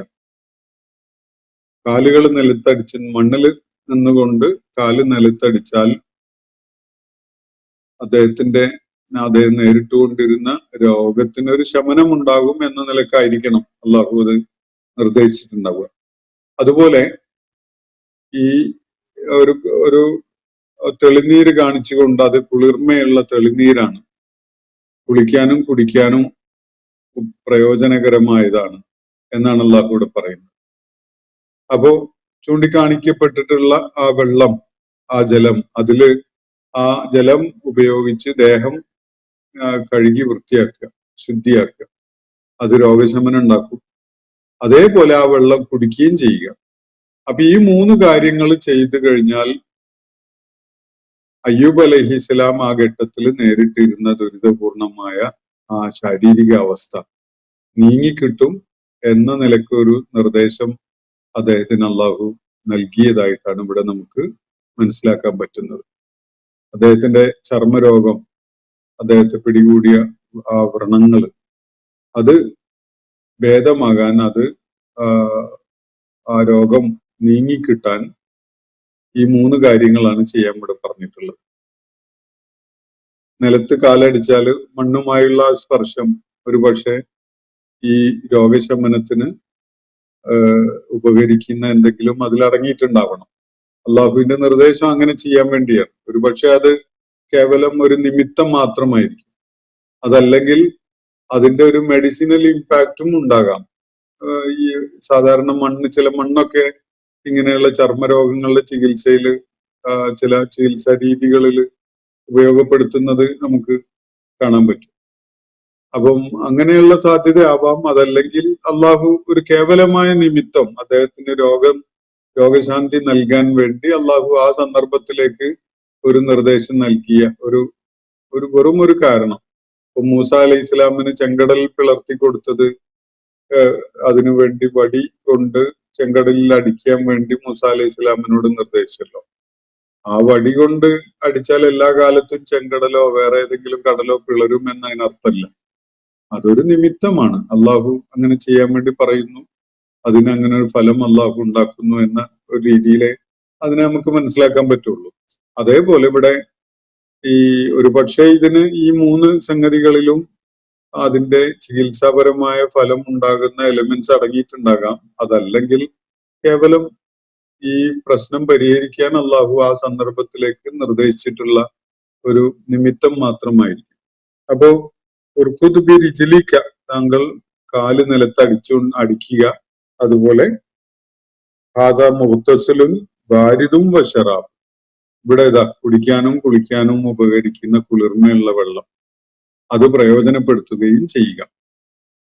Speaker 3: കാലുകൾ നിലത്തടിച്ച് മണ്ണിൽ നിന്നുകൊണ്ട് കാല് നിലത്തടിച്ചാൽ അദ്ദേഹം നേരിട്ടുകൊണ്ടിരുന്ന രോഗത്തിനൊരു ശമനം ഉണ്ടാകും എന്ന നിലക്കായിരിക്കണം അള്ളാഹു അത് നിർദ്ദേശിച്ചിട്ടുണ്ടാവുക. അതുപോലെ ഈ ഒരു തെളിനീര് കാണിച്ചുകൊണ്ട് അത് കുളിർമയുള്ള തെളിനീരാണ്, കുളിക്കാനും കുടിക്കാനും പ്രയോജനകരമായതാണ് എന്നാണ് അള്ളാഹു ഇവിടെ പറയുന്നത്. അപ്പോ ചൂണ്ടിക്കാണിക്കപ്പെട്ടിട്ടുള്ള ആ വെള്ളം, ആ ജലം, ആ ജലം ഉപയോഗിച്ച് ദേഹം കഴുകി വൃത്തിയാക്കുക, ശുദ്ധിയാക്കുക, അത് രോഗശമനം ഉണ്ടാക്കും. അതേപോലെ ആ വെള്ളം കുടിക്കുകയും ചെയ്യുക. അപ്പൊ ഈ മൂന്ന് കാര്യങ്ങൾ ചെയ്തു കഴിഞ്ഞാൽ അയ്യൂബ് അലൈഹിസ്സലാം ആ ഘട്ടത്തിൽ നേരിട്ടിരുന്ന ദുരിതപൂർണമായ ആ ശാരീരിക അവസ്ഥ നീങ്ങിക്കിട്ടും എന്ന നിലക്കൊരു നിർദ്ദേശം അദ്ദേഹത്തിന് അള്ളാഹു നൽകിയതായിട്ടാണ് ഇവിടെ നമുക്ക് മനസ്സിലാക്കാൻ പറ്റുന്നത്. അദ്ദേഹത്തിന്റെ ചർമ്മരോഗം, അദ്ദേഹത്തെ പിടികൂടിയ ആ വ്രണങ്ങൾ, അത് ഭേദമാകാൻ, ആ രോഗം നീങ്ങിക്കിട്ടാൻ ഈ മൂന്ന് കാര്യങ്ങളാണ് ചെയ്യാൻ ഇവിടെ പറഞ്ഞിട്ടുള്ളത്. നിലത്ത് കാലടിച്ചാൽ മണ്ണുമായുള്ള സ്പർശം ഒരുപക്ഷെ ഈ രോഗശമനത്തിന് ഉപകരിക്കുന്ന എന്തെങ്കിലും അതിലടങ്ങിയിട്ടുണ്ടാവണം. അള്ളാഹുവിന്റെ നിർദ്ദേശം അങ്ങനെ ചെയ്യാൻ വേണ്ടിയാണ്. ഒരുപക്ഷെ അത് കേവലം ഒരു നിമിത്തം മാത്രമായിരിക്കും, അതല്ലെങ്കിൽ അതിന്റെ ഒരു മെഡിസിനൽ ഇമ്പാക്റ്റും ഉണ്ടാകാം. ഈ സാധാരണ ചില മണ്ണൊക്കെ ഇങ്ങനെയുള്ള ചർമ്മരോഗങ്ങളുടെ ചികിത്സയിൽ, ചില ചികിത്സാ രീതികളിൽ ഉപയോഗപ്പെടുത്തുന്നത് നമുക്ക് കാണാൻ പറ്റും. അപ്പം അങ്ങനെയുള്ള സാധ്യത ആവാം. അതല്ലെങ്കിൽ അള്ളാഹു ഒരു കേവലമായ നിമിത്തം, അദ്ദേഹത്തിന് രോഗശാന്തി നൽകാൻ വേണ്ടി അള്ളാഹു ആ സന്ദർഭത്തിലേക്ക് ഒരു നിർദ്ദേശം നൽകിയ വെറും ഒരു കാരണം. ഇപ്പൊ മൂസ അലൈഹി ഇസ്ലാമിന് ചെങ്കടൽ പിളർത്തി കൊടുത്തത് അതിനുവേണ്ടി വടി കൊണ്ട് ചെങ്കടലിൽ അടിക്കാൻ വേണ്ടി മൂസ അലൈഹി ഇസ്ലാമിനോട് നിർദ്ദേശിച്ചല്ലോ. ആ വടി കൊണ്ട് അടിച്ചാൽ എല്ലാ കാലത്തും ചെങ്കടലോ വേറെ ഏതെങ്കിലും കടലോ പിളരും എന്നതിനർത്ഥമല്ല. അതൊരു നിമിത്തമാണ്. അള്ളാഹു അങ്ങനെ ചെയ്യാൻ വേണ്ടി പറയുന്നു, അതിന് അങ്ങനെ ഒരു ഫലം അള്ളാഹു ഉണ്ടാക്കുന്നു എന്ന ഒരു രീതിയിലെ അതിനെ നമുക്ക് മനസ്സിലാക്കാൻ പറ്റുള്ളൂ. അതേപോലെ ഇവിടെ ഒരുപക്ഷെ ഇതിന് ഈ മൂന്ന് സംഗതികളിലും അതിന്റെ ചികിത്സാപരമായ ഫലം ഉണ്ടാകുന്ന എലിമെന്റ്സ് അടങ്ങിയിട്ടുണ്ടാകാം. അതല്ലെങ്കിൽ കേവലം ഈ പ്രശ്നം പരിഹരിക്കാൻ അള്ളാഹു ആ സന്ദർഭത്തിലേക്ക് നിർദ്ദേശിച്ചിട്ടുള്ള ഒരു നിമിത്തം മാത്രമായിരിക്കും. അപ്പോ ഉർക്കുദ് ബി റിജ്ലിക, താങ്കൾ കാല് നിലത്ത് അടിക്കുക. അതുപോലെ ഹാദാ മുഗ്തസലുൻ ബാരിദും വശറാബ്, ഇവിടെ കുടിക്കാനും കുളിക്കാനും ഉപകരിക്കുന്ന കുളിർമയുള്ള വെള്ളം, അത് പ്രയോജനപ്പെടുത്തുകയും ചെയ്യുക.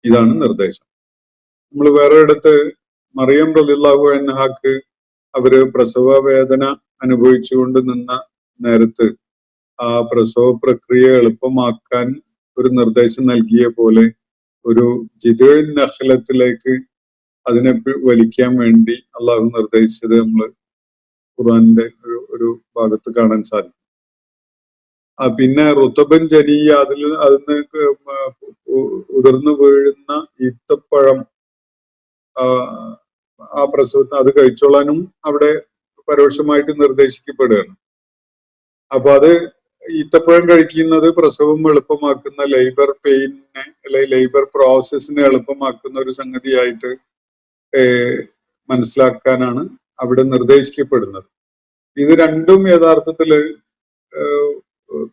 Speaker 3: ഇതാണ് നിർദ്ദേശം. നമ്മൾ വേറെ ഇടത്ത് മറിയം റളിയല്ലാഹു അൻഹാക്ക് അവര് പ്രസവ വേദന അനുഭവിച്ചുകൊണ്ട് നിന്ന നേരത്ത് ആ പ്രസവ പ്രക്രിയ എളുപ്പമാക്കാൻ ഒരു നിർദ്ദേശം നൽകിയ പോലെ ഒരു ജിദ്ഉൻ നഖ്ലത്തിലേക്ക് അതിനെ വലിക്കാൻ വേണ്ടി അള്ളാഹു നിർദ്ദേശിച്ചത് നമ്മൾ ഖുർആന്റെ ഒരു ഭാഗത്ത് കാണാൻ സാധിക്കും. പിന്നെ റുതബൻ ജനിയ അതിന് ഉതിർന്നു വീഴുന്ന ഈത്തപ്പഴം ആ പ്രസവത്തിന് അത് കഴിച്ചോളാനും അവിടെ പരോക്ഷമായിട്ട് നിർദ്ദേശിക്കപ്പെടുകയാണ്. അപ്പൊ അത് ഈത്തപ്പഴം കഴിക്കുന്നത് പ്രസവം എളുപ്പമാക്കുന്ന ലേബർ പെയിനെ അല്ലെങ്കിൽ ലേബർ പ്രോസസ്സിനെ എളുപ്പമാക്കുന്ന ഒരു സംഗതിയായിട്ട് മനസ്സിലാക്കാനാണ് അവിടെ നിർദ്ദേശിക്കപ്പെടുന്നത്. ഇത് രണ്ടും യഥാർത്ഥത്തില്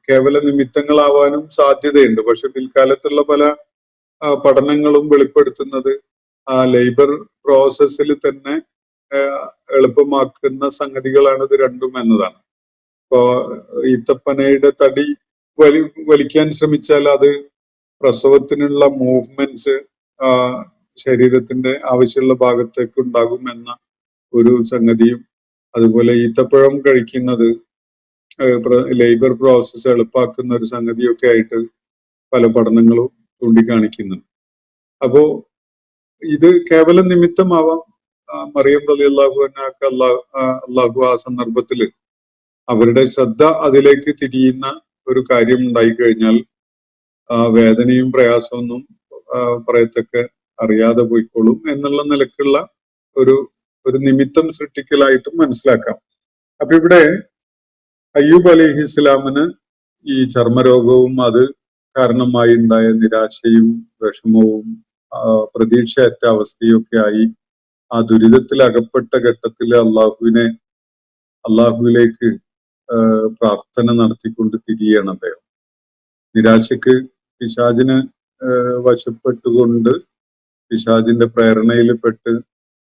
Speaker 3: കേവല നിമിത്തങ്ങളാവാനും സാധ്യതയുണ്ട്. പക്ഷെ പിൽക്കാലത്തുള്ള പല പഠനങ്ങളും വെളിപ്പെടുത്തുന്നത് ആ ലേബർ പ്രോസസ്സിൽ തന്നെ എളുപ്പമാക്കുന്ന സംഗതികളാണ് ഇത് രണ്ടും എന്നതാണ്. ഇപ്പോ ഈത്തപ്പനയുടെ തടി വലിക്കാൻ ശ്രമിച്ചാൽ അത് പ്രസവത്തിനുള്ള മൂവ്മെന്റ്സ് ശരീരത്തിന്റെ ആവശ്യമുള്ള ഭാഗത്തേക്ക് ഉണ്ടാകും എന്ന ഒരു സംഗതിയും, അതുപോലെ ഈത്തപ്പഴം കഴിക്കുന്നത് ലേബർ പ്രോസസ്സ് എളുപ്പാക്കുന്ന ഒരു സംഗതിയൊക്കെ ആയിട്ട് പല പഠനങ്ങളും ചൂണ്ടിക്കാണിക്കുന്നുണ്ട്. അപ്പോ ഇത് കേവല നിമിത്തമാവാം. മറിയം റളിയല്ലാഹു അൻഹക്ക് അള്ളാഹു ആ സന്ദർഭത്തില് അവരുടെ ശ്രദ്ധ അതിലേക്ക് തിരിയുന്ന ഒരു കാര്യം ഉണ്ടായി കഴിഞ്ഞാൽ വേദനയും പ്രയാസമൊന്നും പറയത്തക്ക അറിയാതെ പോയിക്കോളും എന്നുള്ള നിലക്കുള്ള ഒരു നിമിത്തം സൃഷ്ടിക്കലായിട്ടും മനസ്സിലാക്കാം. അപ്പൊ ഇവിടെ അയ്യൂബ് അലൈഹിസ്സലാമിന് ഈ ചർമ്മരോഗവും അത് കാരണമായി ഉണ്ടായ നിരാശയും വിഷമവും പ്രതീക്ഷയറ്റ അവസ്ഥയൊക്കെ ആയി ആ ദുരിതത്തിൽ അകപ്പെട്ട ഘട്ടത്തിൽ അള്ളാഹുവിലേക്ക് പ്രാർത്ഥന നടത്തിക്കൊണ്ട് തിരിയാണ് അദ്ദേഹം. നിരാശക്ക് പിശാചിന് വശപ്പെട്ടുകൊണ്ട് പിശാചിന്റെ പ്രേരണയിൽപ്പെട്ട്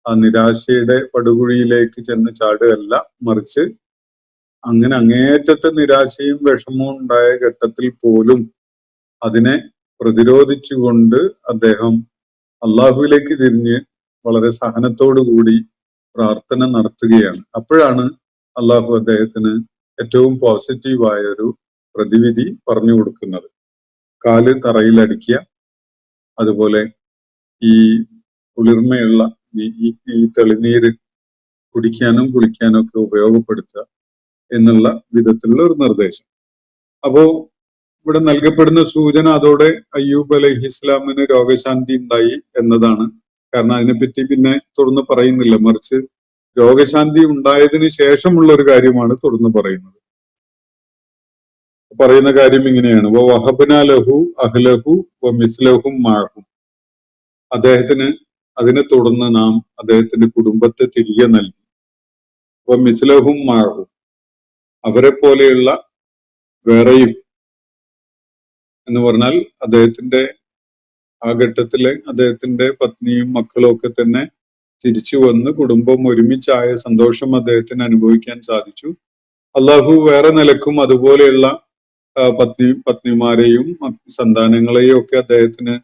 Speaker 3: ആ നിരാശയുടെ പടുകുഴിയിലേക്ക് ചെന്ന് ചാടുകയല്ല, മറിച്ച് അങ്ങനെ അങ്ങേയറ്റത്തെ നിരാശയും വിഷമവും ഉണ്ടായ ഘട്ടത്തിൽ പോലും അതിനെ പ്രതിരോധിച്ചുകൊണ്ട് അദ്ദേഹം അള്ളാഹുവിലേക്ക് തിരിഞ്ഞ് വളരെ സഹനത്തോടു കൂടി പ്രാർത്ഥന നടത്തുകയാണ്. അപ്പോഴാണ് അള്ളാഹു അദ്ദേഹത്തിന് ഏറ്റവും പോസിറ്റീവായ ഒരു പ്രതിവിധി പറഞ്ഞു കൊടുക്കുന്നത്. കാല് തറയിലടിക്കുക, അതുപോലെ ഈ കുളിർമയുള്ള ഈ തെളിനീര് കുടിക്കാനും കുളിക്കാനും ഒക്കെ ഉപയോഗപ്പെടുത്തുക എന്നുള്ള വിധത്തിലുള്ള ഒരു നിർദ്ദേശം. അപ്പോ ഇവിടെ നൽകപ്പെടുന്ന സൂചന അതോടെ അയ്യൂബ് അലൈഹിസ്സലാമിന് രോഗശാന്തി ഉണ്ടായി എന്നതാണ്. കാരണം അതിനെപ്പറ്റി പിന്നെ തുടർന്ന് പറയുന്നില്ല, മറിച്ച് രോഗശാന്തി ഉണ്ടായതിന് ശേഷമുള്ള ഒരു കാര്യമാണ് തുടർന്ന് പറയുന്നത്. പറയുന്ന കാര്യം ഇങ്ങനെയാണ്: വഹബ്നാ ലഹു അഹ്ലഹു വമിസ്ലഹും മഅഹും. അദ്ദേഹത്തിന് അതിനെ തുടർന്ന് നാം അദ്ദേഹത്തിന്റെ കുടുംബത്തെ തിരികെ നൽകി. വമിസ്ലഹും മഅഹും, അവരെ പോലെയുള്ള വേറെയും എന്ന് പറഞ്ഞാൽ അദ്ദേഹത്തിന്റെ ആ ഘട്ടത്തിലെ അദ്ദേഹത്തിന്റെ പത്നിയും മക്കളും ഒക്കെ തന്നെ തിരിച്ചു വന്ന് കുടുംബം ഒരുമിച്ചായ സന്തോഷം അദ്ദേഹത്തിന് അനുഭവിക്കാൻ സാധിച്ചു. അള്ളാഹു വേറെ നിലക്കും അതുപോലെയുള്ള പത്നിമാരെയും സന്താനങ്ങളെയും ഒക്കെ അദ്ദേഹത്തിന്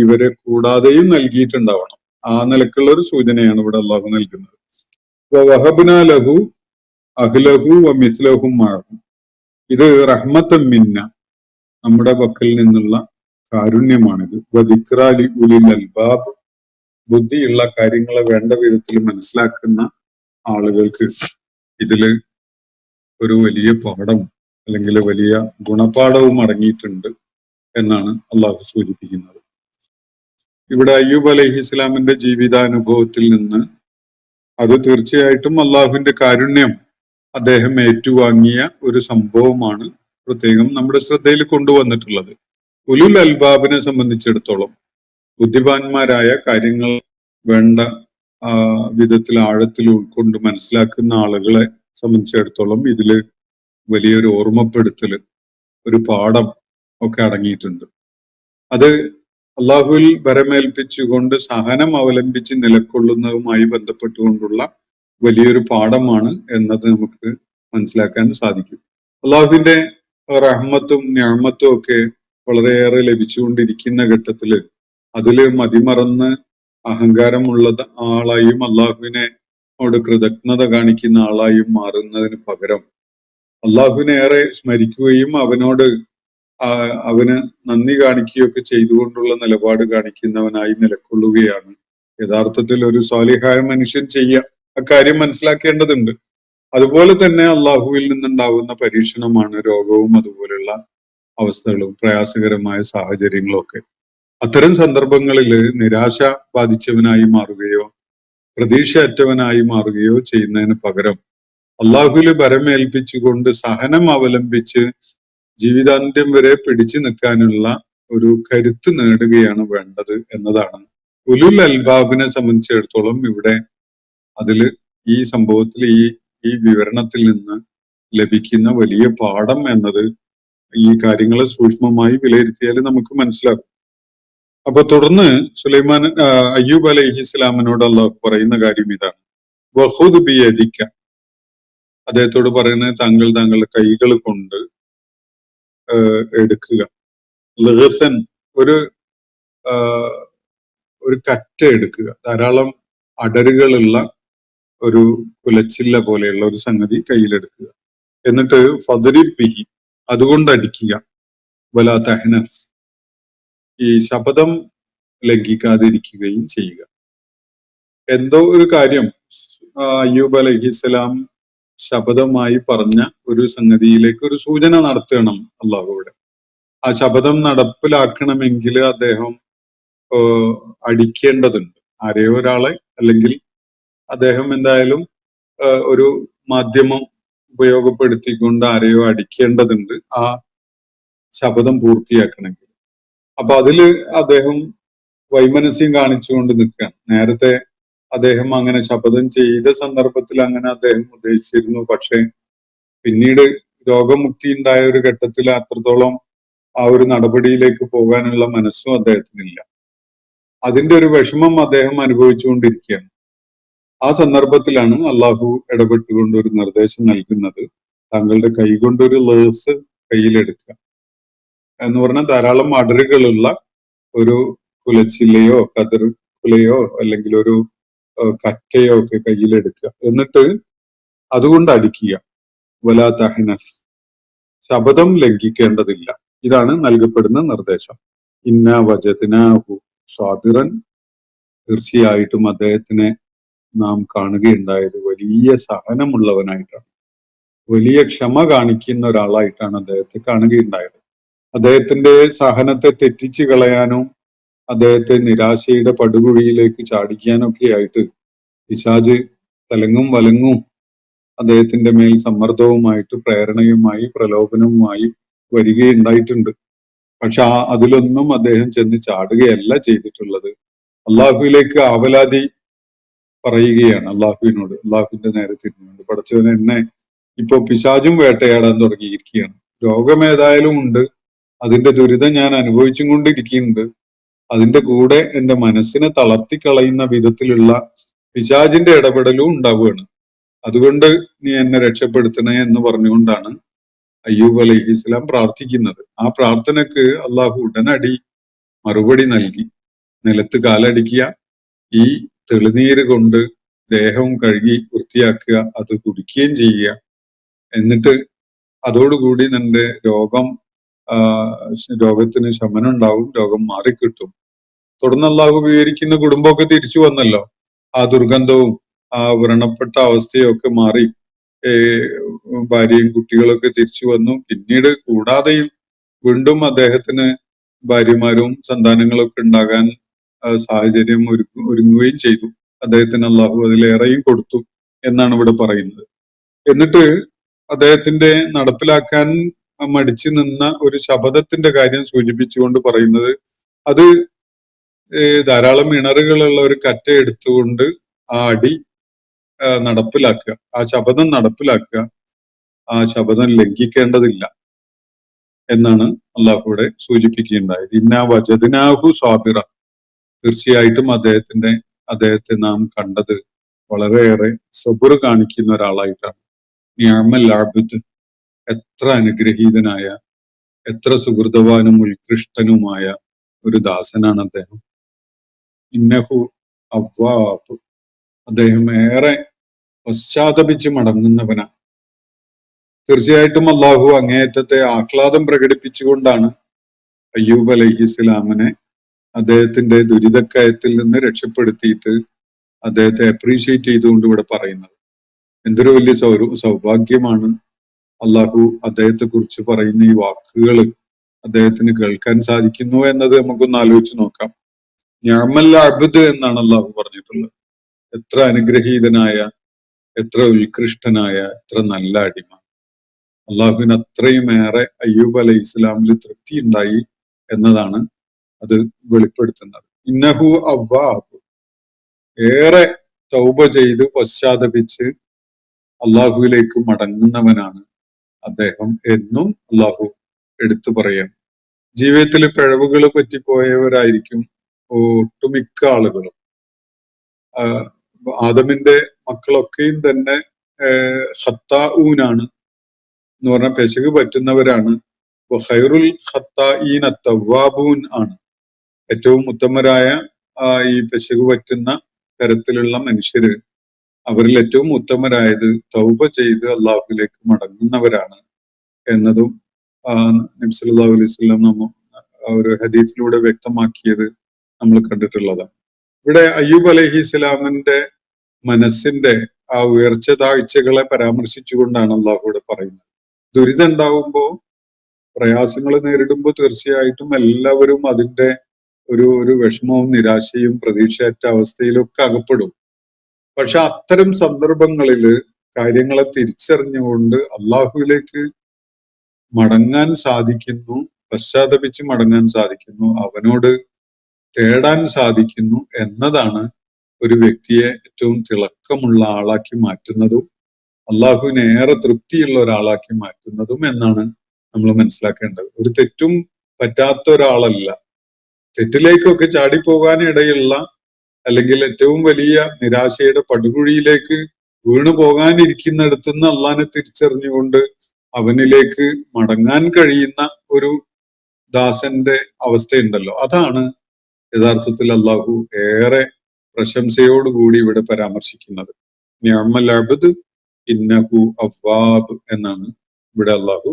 Speaker 3: ഇവരെ കൂടാതെയും നൽകിയിട്ടുണ്ടാവണം. ആ നിലക്കുള്ള ഒരു സൂചനയാണ് ഇവിടെ അള്ളാഹു നൽകുന്നത്. വഹബ്നാ ലഹു അഹ്ലഹു വമിസ്ലഹും മഅഹും. ഇത് റഹ്മത്തൻ മിന്ന, നമ്മുടെ പക്കൽ നിന്നുള്ള കാരുണ്യമാണിത്. വദിക്റാ ലിഉലിൽ അൽബാബ്, ബുദ്ധിയുള്ള കാര്യങ്ങളെ വേണ്ട വിധത്തിൽ മനസ്സിലാക്കുന്ന ആളുകൾക്ക് ഇതില് ഒരു വലിയ പാഠം അല്ലെങ്കിൽ വലിയ ഗുണപാഠവും അടങ്ങിയിട്ടുണ്ട് എന്നാണ് അള്ളാഹു സൂചിപ്പിക്കുന്നത്. ഇവിടെ അയ്യൂബ് അലൈഹിസ്സലാമിന്റെ ജീവിതാനുഭവത്തിൽ നിന്ന് അത് തീർച്ചയായിട്ടും അള്ളാഹുവിന്റെ കാരുണ്യം അദ്ദേഹം ഏറ്റുവാങ്ങിയ ഒരു സംഭവമാണ് പ്രത്യേകം നമ്മുടെ ശ്രദ്ധയിൽ കൊണ്ടുവന്നിട്ടുള്ളത്. ഉലുൽ അൽബാബിനെ സംബന്ധിച്ചിടത്തോളം ബുദ്ധിമാന്മാരായ കാര്യങ്ങൾ വേണ്ട വിധത്തിൽ ആഴത്തിൽ ഉൾക്കൊണ്ട് മനസ്സിലാക്കുന്ന ആളുകളെ സംബന്ധിച്ചിടത്തോളം ഇതില് വലിയൊരു ഓർമ്മപ്പെടുത്തല്, ഒരു പാഠം ഒക്കെ അടങ്ങിയിട്ടുണ്ട്. അത് അള്ളാഹുവിൽ വരമേൽപ്പിച്ചുകൊണ്ട് സഹനം അവലംബിച്ച് നിലകൊള്ളുന്നതുമായി ബന്ധപ്പെട്ടുകൊണ്ടുള്ള വലിയൊരു പാഠമാണ് എന്നത് നമുക്ക് മനസ്സിലാക്കാൻ സാധിക്കും. അള്ളാഹുവിന്റെ റഹ്മത്തും നിഅമത്തും ഒക്കെ വളരെയേറെ ലഭിച്ചുകൊണ്ടിരിക്കുന്ന ഘട്ടത്തില് അതില് മതിമറന്ന് അഹങ്കാരമുള്ള ആളായും അള്ളാഹുവിനെ ഓട് കൃതജ്ഞത കാണിക്കുന്ന ആളായും മാറുന്നതിന് പകരം അള്ളാഹുവിനെ ഏറെ സ്മരിക്കുകയും അവന് നന്ദി കാണിക്കുകയൊക്കെ ചെയ്തുകൊണ്ടുള്ള നിലപാട് കാണിക്കുന്നവനായി നിലകൊള്ളുകയാണ് യഥാർത്ഥത്തിൽ ഒരു സ്വാലിഹായ മനുഷ്യൻ ചെയ്യുക. അക്കാര്യം മനസ്സിലാക്കേണ്ടതുണ്ട്. അതുപോലെ തന്നെ അള്ളാഹുവിൽ നിന്നുണ്ടാകുന്ന പരീക്ഷണമാണ് രോഗവും അതുപോലുള്ള അവസ്ഥകളും പ്രയാസകരമായ സാഹചര്യങ്ങളും ഒക്കെ. അത്തരം സന്ദർഭങ്ങളിൽ നിരാശ ബാധിച്ചവനായി മാറുകയോ പ്രതീക്ഷയറ്റവനായി മാറുകയോ ചെയ്യുന്നതിന് പകരം അള്ളാഹുവിൽ ഭരമേൽപ്പിച്ചുകൊണ്ട് സഹനം അവലംബിച്ച് ജീവിതാന്ത്യം വരെ പിടിച്ചു നിൽക്കാനുള്ള ഒരു കരുത്ത് നേടുകയാണ് വേണ്ടത് എന്നതാണ് ഉലുൽ അൽബാബിനെ സംബന്ധിച്ചിടത്തോളം ഇവിടെ ഈ സംഭവത്തിൽ ഈ വിവരണത്തിൽ നിന്ന് ലഭിക്കുന്ന വലിയ പാഠം എന്നത് ഈ കാര്യങ്ങളെ സൂക്ഷ്മമായി വിലയിരുത്തിയാൽ നമുക്ക് മനസ്സിലാക്കും. അപ്പൊ തുടർന്ന് അയ്യൂബ് അലൈഹിസ്സലാമിനോട് അള്ളാഹു പറയുന്ന കാര്യം ഇതാണ്, വഖുദ് ബിയദിക, അദ്ദേഹത്തോട് പറയുന്നത് താങ്കളുടെ കൈകൾ കൊണ്ട് എടുക്കുക. ലഹസൻ, ഒരു കറ്റ എടുക്കുക, ധാരാളം അടരുകളുള്ള ഒരു കുലച്ചില്ല പോലെയുള്ള ഒരു സംഗതി കയ്യിലെടുക്കുക. എന്നിട്ട് ഫദ്രിബ് ബിഹി, അതുകൊണ്ട് അടിക്കുക. വലാ തഹ്നസ്, ഈ ശപഥം ലംഘിക്കാതിരിക്കുകയും ചെയ്യുക. എന്തോ ഒരു കാര്യം അയ്യൂബ് അലൈഹിസ്സലാം ശപഥമായി പറഞ്ഞ ഒരു സംഗതിയിലേക്ക് ഒരു സൂചന നടത്തണം അള്ളാഹുവിടെ. ആ ശപഥം നടപ്പിലാക്കണമെങ്കിൽ അദ്ദേഹം അടിക്കേണ്ടതുണ്ട് ആരെയോ ഒരാളെ, അല്ലെങ്കിൽ അദ്ദേഹം എന്തായാലും ഒരു മാധ്യമം ഉപയോഗപ്പെടുത്തിക്കൊണ്ട് ആരെയോ അടിക്കേണ്ടതുണ്ട് ആ ശപഥം പൂർത്തിയാക്കണമെങ്കിൽ. അപ്പൊ അതില് അദ്ദേഹം വൈമനസ്യം കാണിച്ചുകൊണ്ട് നിൽക്കുകയാണ്. നേരത്തെ അദ്ദേഹം അങ്ങനെ ശപഥം ചെയ്ത സന്ദർഭത്തിൽ അങ്ങനെ അദ്ദേഹം ഉദ്ദേശിച്ചിരുന്നു. പക്ഷെ പിന്നീട് രോഗമുക്തി ഉണ്ടായ ഒരു ഘട്ടത്തിൽ അത്രത്തോളം ആ ഒരു നടപടിയിലേക്ക് പോകാനുള്ള മനസ്സും അദ്ദേഹത്തിനില്ല. അതിന്റെ ഒരു വിഷമം അദ്ദേഹം അനുഭവിച്ചുകൊണ്ടിരിക്കുകയാണ്. ആ സന്ദർഭത്തിലാണ് അള്ളാഹു ഇടപെട്ടുകൊണ്ട് ഒരു നിർദ്ദേശം നൽകുന്നത്, താങ്കളുടെ കൈകൊണ്ടൊരു ലേസ് കയ്യിലെടുക്കുക എന്ന് പറഞ്ഞാൽ ധാരാളം അടരുകളുള്ള ഒരു കുലച്ചില്ലയോ കതിർ കുലയോ അല്ലെങ്കിൽ ഒരു കറ്റയോ ഒക്കെ കയ്യിലെടുക്കുക. എന്നിട്ട് അതുകൊണ്ട് അടിക്കുക. വലാ തഹ്നസ്, ശപഥം ലംഘിക്കേണ്ടതില്ല. ഇതാണ് നൽകപ്പെടുന്ന നിർദ്ദേശം. ഇന്നാ വജദ്നാഹു സ്വാബിറൻ, തീർച്ചയായിട്ടും അദ്ദേഹത്തിനെ നാം കാണുകയുണ്ടായത് വലിയ സഹനമുള്ളവനായിട്ടാണ്, വലിയ ക്ഷമ കാണിക്കുന്ന ഒരാളായിട്ടാണ് അദ്ദേഹത്തെ കാണുകയുണ്ടായത്. അദ്ദേഹത്തിന്റെ സഹനത്തെ തെറ്റിച്ചു കളയാനും അദ്ദേഹത്തെ നിരാശയുടെ പടുകുഴിയിലേക്ക് ചാടിക്കാനൊക്കെ ആയിട്ട് പിശാച് തലങ്ങും വലങ്ങും അദ്ദേഹത്തിന്റെ മേൽ സമ്മർദ്ദവുമായിട്ട് പ്രേരണയുമായി പ്രലോഭനവുമായി വരികയുണ്ടായിട്ടുണ്ട്. പക്ഷെ അതിലൊന്നും അദ്ദേഹം ചെന്ന് ചാടുകയല്ല ചെയ്തിട്ടുള്ളത്. അള്ളാഹുവിലേക്ക് ആവലാതി പറയുകയാണ്, അള്ളാഹുവിനോട്, അള്ളാഹുവിന്റെ നേരെ തിരിഞ്ഞുകൊണ്ട്, പടച്ചവനെ എന്നെ ഇപ്പൊ പിശാചും വേട്ടയാടാൻ തുടങ്ങിയിരിക്കുകയാണ്. രോഗമേതായാലും ഉണ്ട്, അതിന്റെ ദുരിതം ഞാൻ അനുഭവിച്ചും കൊണ്ടിരിക്കുന്നുണ്ട്. അതിന്റെ കൂടെ എന്റെ മനസ്സിനെ തളർത്തിക്കളയുന്ന വിധത്തിലുള്ള പിശാചിന്റെ ഇടപെടലും ഉണ്ടാവുകയാണ്. അതുകൊണ്ട് നീ എന്നെ രക്ഷപ്പെടുത്തണേ എന്ന് പറഞ്ഞുകൊണ്ടാണ് അയ്യൂബ് അലൈഹിസ്സലാം പ്രാർത്ഥിക്കുന്നത്. ആ പ്രാർത്ഥനക്ക് അള്ളാഹു ഉടനടി മറുപടി നൽകി. നിലത്ത് കാലടിക്കുക, ഈ തെളിനീര് കൊണ്ട് ദേഹം കഴുകി വൃത്തിയാക്കുക, അത് കുടിക്കുകയും ചെയ്യുക. എന്നിട്ട് അതോടുകൂടി നിന്റെ രോഗത്തിന് ശമനം ഉണ്ടാവും, രോഗം മാറിക്കിട്ടും. തുടർന്ന് അള്ളാഹു വിവരിക്കുന്ന കുടുംബമൊക്കെ തിരിച്ചു വന്നല്ലോ. ആ ദുർഗന്ധവും ആ വ്രണപ്പെട്ട അവസ്ഥയും ഒക്കെ മാറി, ഭാര്യയും കുട്ടികളൊക്കെ തിരിച്ചു വന്നു. പിന്നീട് കൂടാതെയും വീണ്ടും അദ്ദേഹത്തിന് ഭാര്യമാരും സന്താനങ്ങളൊക്കെ ഉണ്ടാകാൻ സാഹചര്യം ഒരുങ്ങുകയും ചെയ്തു. അദ്ദേഹത്തിന് അള്ളാഹു അതിലേറെയും കൊടുത്തു എന്നാണ് ഇവിടെ പറയുന്നത്. എന്നിട്ട് അദ്ദേഹത്തിന്റെ നടപ്പിലാക്കാൻ മടിച്ചു നിന്ന ഒരു ശപഥത്തിന്റെ കാര്യം സൂചിപ്പിച്ചുകൊണ്ട് പറയുന്നത്, അത് ധാരാളം ഇണറുകളുള്ള ഒരു കറ്റ എടുത്തുകൊണ്ട് ആ അടി നടപ്പിലാക്കുക, ആ ശപഥം നടപ്പിലാക്കുക, ആ ശപഥം ലംഘിക്കേണ്ടതില്ല എന്നാണ് അള്ളാഹുവിടെ സൂചിപ്പിക്കുകയുണ്ടായത്. ഇന്നാ വജദ്നാഹു സ്വാബിറ, തീർച്ചയായിട്ടും അദ്ദേഹത്തെ നാം കണ്ടത് വളരെയേറെ സബുർ കാണിക്കുന്ന ഒരാളായിട്ടാണ്. നിഅമൽ അബ്ദ്, എത്ര അനുഗ്രഹീതനായ, എത്ര സുഹൃതവാനും ഉത്കൃഷ്ടനുമായ ഒരു ദാസനാണ് അദ്ദേഹം. ഇന്നഹു അവ്വാബ്, അദ്ദേഹം ഏറെ പശ്ചാത്തപിച്ച് മടങ്ങുന്നവനാണ്. തീർച്ചയായിട്ടും അള്ളാഹു അങ്ങേയറ്റത്തെ ആഹ്ലാദം പ്രകടിപ്പിച്ചുകൊണ്ടാണ് അയ്യൂബ് അലൈഹിസ്സലാമിനെ അദ്ദേഹത്തിന്റെ ദുരിതക്കയത്തിൽ നിന്ന് രക്ഷപ്പെടുത്തിയിട്ട് അദ്ദേഹത്തെ അപ്രീഷിയേറ്റ് ചെയ്തുകൊണ്ട് ഇവിടെ പറയുന്നത്. എന്തൊരു വലിയ സൗഭാഗ്യമാണ് അള്ളാഹു അദ്ദേഹത്തെ കുറിച്ച് പറയുന്ന ഈ വാക്കുകൾ അദ്ദേഹത്തിന് കേൾക്കാൻ സാധിക്കുന്നു എന്നത് നമുക്കൊന്ന് ആലോചിച്ച് നോക്കാം. നിഅമൽ അബ്ദ് എന്നാണ് അള്ളാഹു പറഞ്ഞിട്ടുള്ളത്. എത്ര അനുഗ്രഹീതനായ, എത്ര ഉത്കൃഷ്ടനായ, എത്ര നല്ല അടിമ. അള്ളാഹുവിന് അത്രയും ഏറെ അയ്യൂബ് അലൈഹി ഇസ്ലാമിൽ തൃപ്തി ഉണ്ടായി എന്നതാണ് അത് വെളിപ്പെടുത്തുന്നത്. ഇന്നഹു അവ്വാബ്, ഏറെ തൗബ ചെയ്ത് പശ്ചാത്തപിച്ച് അള്ളാഹുവിലേക്ക് മടങ്ങുന്നവനാണ് അദ്ദേഹം എന്നും അള്ളാഹു എടുത്തു പറയണം. ജീവിതത്തിൽ പിഴവുകൾ പറ്റിപ്പോയവരായിരിക്കും ഒട്ടുമിക്ക ആളുകളും. ആദമിന്റെ മക്കളൊക്കെയും തന്നെ ഖത്താഊനാണ് എന്ന് പറഞ്ഞാൽ പെശക് പറ്റുന്നവരാണ്. ഖൈറുൽ ഖത്താഈന തവ്വാബൂൻ ആണ്. ഏറ്റവും ഉത്തമരായ ഈ പെശക് പറ്റുന്ന തരത്തിലുള്ള മനുഷ്യര്, അവരിൽ ഏറ്റവും ഉത്തമരായത് തൗബ ചെയ്ത് അള്ളാഹുവിലേക്ക് മടങ്ങുന്നവരാണ് എന്നതും നബി സല്ലല്ലാഹു അലൈഹി വസല്ലം ഒരു ഹദീസിലൂടെ വ്യക്തമാക്കിയത് നമ്മൾ കണ്ടിട്ടുള്ളതാണ്. ഇവിടെ അയ്യൂബ് അലൈഹി ഇസ്ലാമിന്റെ മനസ്സിന്റെ ആ ഉയർച്ച താഴ്ചകളെ പരാമർശിച്ചുകൊണ്ടാണ് അള്ളാഹു ഇവിടെ പറയുന്നത്. ദുരിതം ഉണ്ടാവുമ്പോ, പ്രയാസങ്ങൾ നേരിടുമ്പോൾ തീർച്ചയായിട്ടും എല്ലാവരും അതിന്റെ ഒരു വിഷമവും നിരാശയും പ്രതീക്ഷയറ്റ അവസ്ഥയിലൊക്കെ അകപ്പെടും. പക്ഷെ അത്തരം സന്ദർഭങ്ങളിൽ കാര്യങ്ങളെ തിരിച്ചറിഞ്ഞുകൊണ്ട് അള്ളാഹുവിലേക്ക് മടങ്ങാൻ സാധിക്കുന്നു, പശ്ചാത്തപിച്ച് മടങ്ങാൻ സാധിക്കുന്നു, അവനോട് തേടാൻ സാധിക്കുന്നു എന്നതാണ് ഒരു വ്യക്തിയെ ഏറ്റവും തിളക്കമുള്ള ആളാക്കി മാറ്റുന്നതും അള്ളാഹുവിന് ഏറെ തൃപ്തിയുള്ള ഒരാളാക്കി മാറ്റുന്നതും എന്നാണ് നമ്മൾ മനസ്സിലാക്കേണ്ടത്. ഒരു തെറ്റും പറ്റാത്ത ഒരാളല്ല, തെറ്റിലേക്കൊക്കെ ചാടിപ്പോകാനിടയുള്ള, അല്ലെങ്കിൽ ഏറ്റവും വലിയ നിരാശയുടെ പടുകുഴിയിലേക്ക് വീണു പോകാനിരിക്കുന്നിടത്തുനിന്ന് അള്ളാഹിനെ തിരിച്ചറിഞ്ഞുകൊണ്ട് അവനിലേക്ക് മടങ്ങാൻ കഴിയുന്ന ഒരു ദാസന്റെ അവസ്ഥയുണ്ടല്ലോ, അതാണ് യഥാർത്ഥത്തിൽ അള്ളാഹു ഏറെ പ്രശംസയോടുകൂടി ഇവിടെ പരാമർശിക്കുന്നത്. നിഅമൽ അബ്ദ് ഇന്നഹു അവ്വാബ് എന്നാണ് ഇവിടെ അള്ളാഹു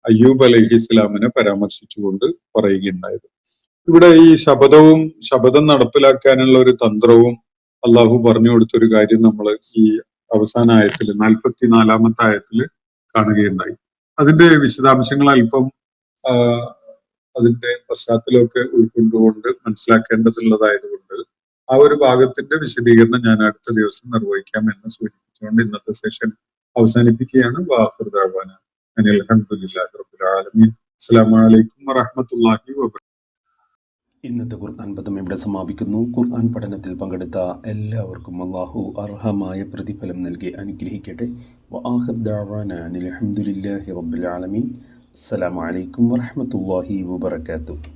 Speaker 3: അയ്യൂബ് അലൈഹി ഇസ്ലാമിനെ പരാമർശിച്ചുകൊണ്ട് പറയുകയുണ്ടായത്. ഇവിടെ ഈ ശപഥം നടപ്പിലാക്കാനുള്ള ഒരു തന്ത്രവും അള്ളാഹു പറഞ്ഞു കൊടുത്തൊരു കാര്യം നമ്മൾ ഈ അവസാന ആയത്തിൽ 44-ാമത്തെ ആയത്തിൽ കാണുകയുണ്ടായി. അതിന്റെ വിശദാംശങ്ങൾ അല്പം അതിന്റെ പശ്ചാത്തലമൊക്കെ ഉൾക്കൊണ്ടുകൊണ്ട് മനസ്സിലാക്കേണ്ടതുള്ളതായതുകൊണ്ട് ആ ഒരു ഭാഗത്തിന്റെ വിശദീകരണം ഞാൻ അടുത്ത ദിവസം നിർവഹിക്കാം എന്ന് സൂചിപ്പിച്ചുകൊണ്ട് ഇന്നത്തെ സെഷൻ അവസാനിപ്പിക്കുകയാണ്. വാഖിറു ദഅ്വാനാ അനിൽ ഹംദുലില്ലാഹി റബ്ബിൽ ആലമീൻ. അസ്സലാമു അലൈക്കും വറഹ്മത്തുള്ളാഹി വബറകാതുഹു.
Speaker 2: ഇന്നത്തെ ഖുർആൻ പദം ഇവിടെ സമാപിക്കുന്നു. ഖുർആൻ പഠനത്തിൽ പങ്കെടുത്ത എല്ലാവർക്കും അല്ലാഹു അർഹമായ പ്രതിഫലം നൽകി അനുഗ്രഹിക്കട്ടെ. വആഖിറു ദഅ്വാനാ അനിൽ ഹംദുലില്ലാഹി റബ്ബിൽ ആലമീൻ. അസ്സലാമു അലൈക്കും വറഹ്മത്തുള്ളാഹി വബറകാതുഹു.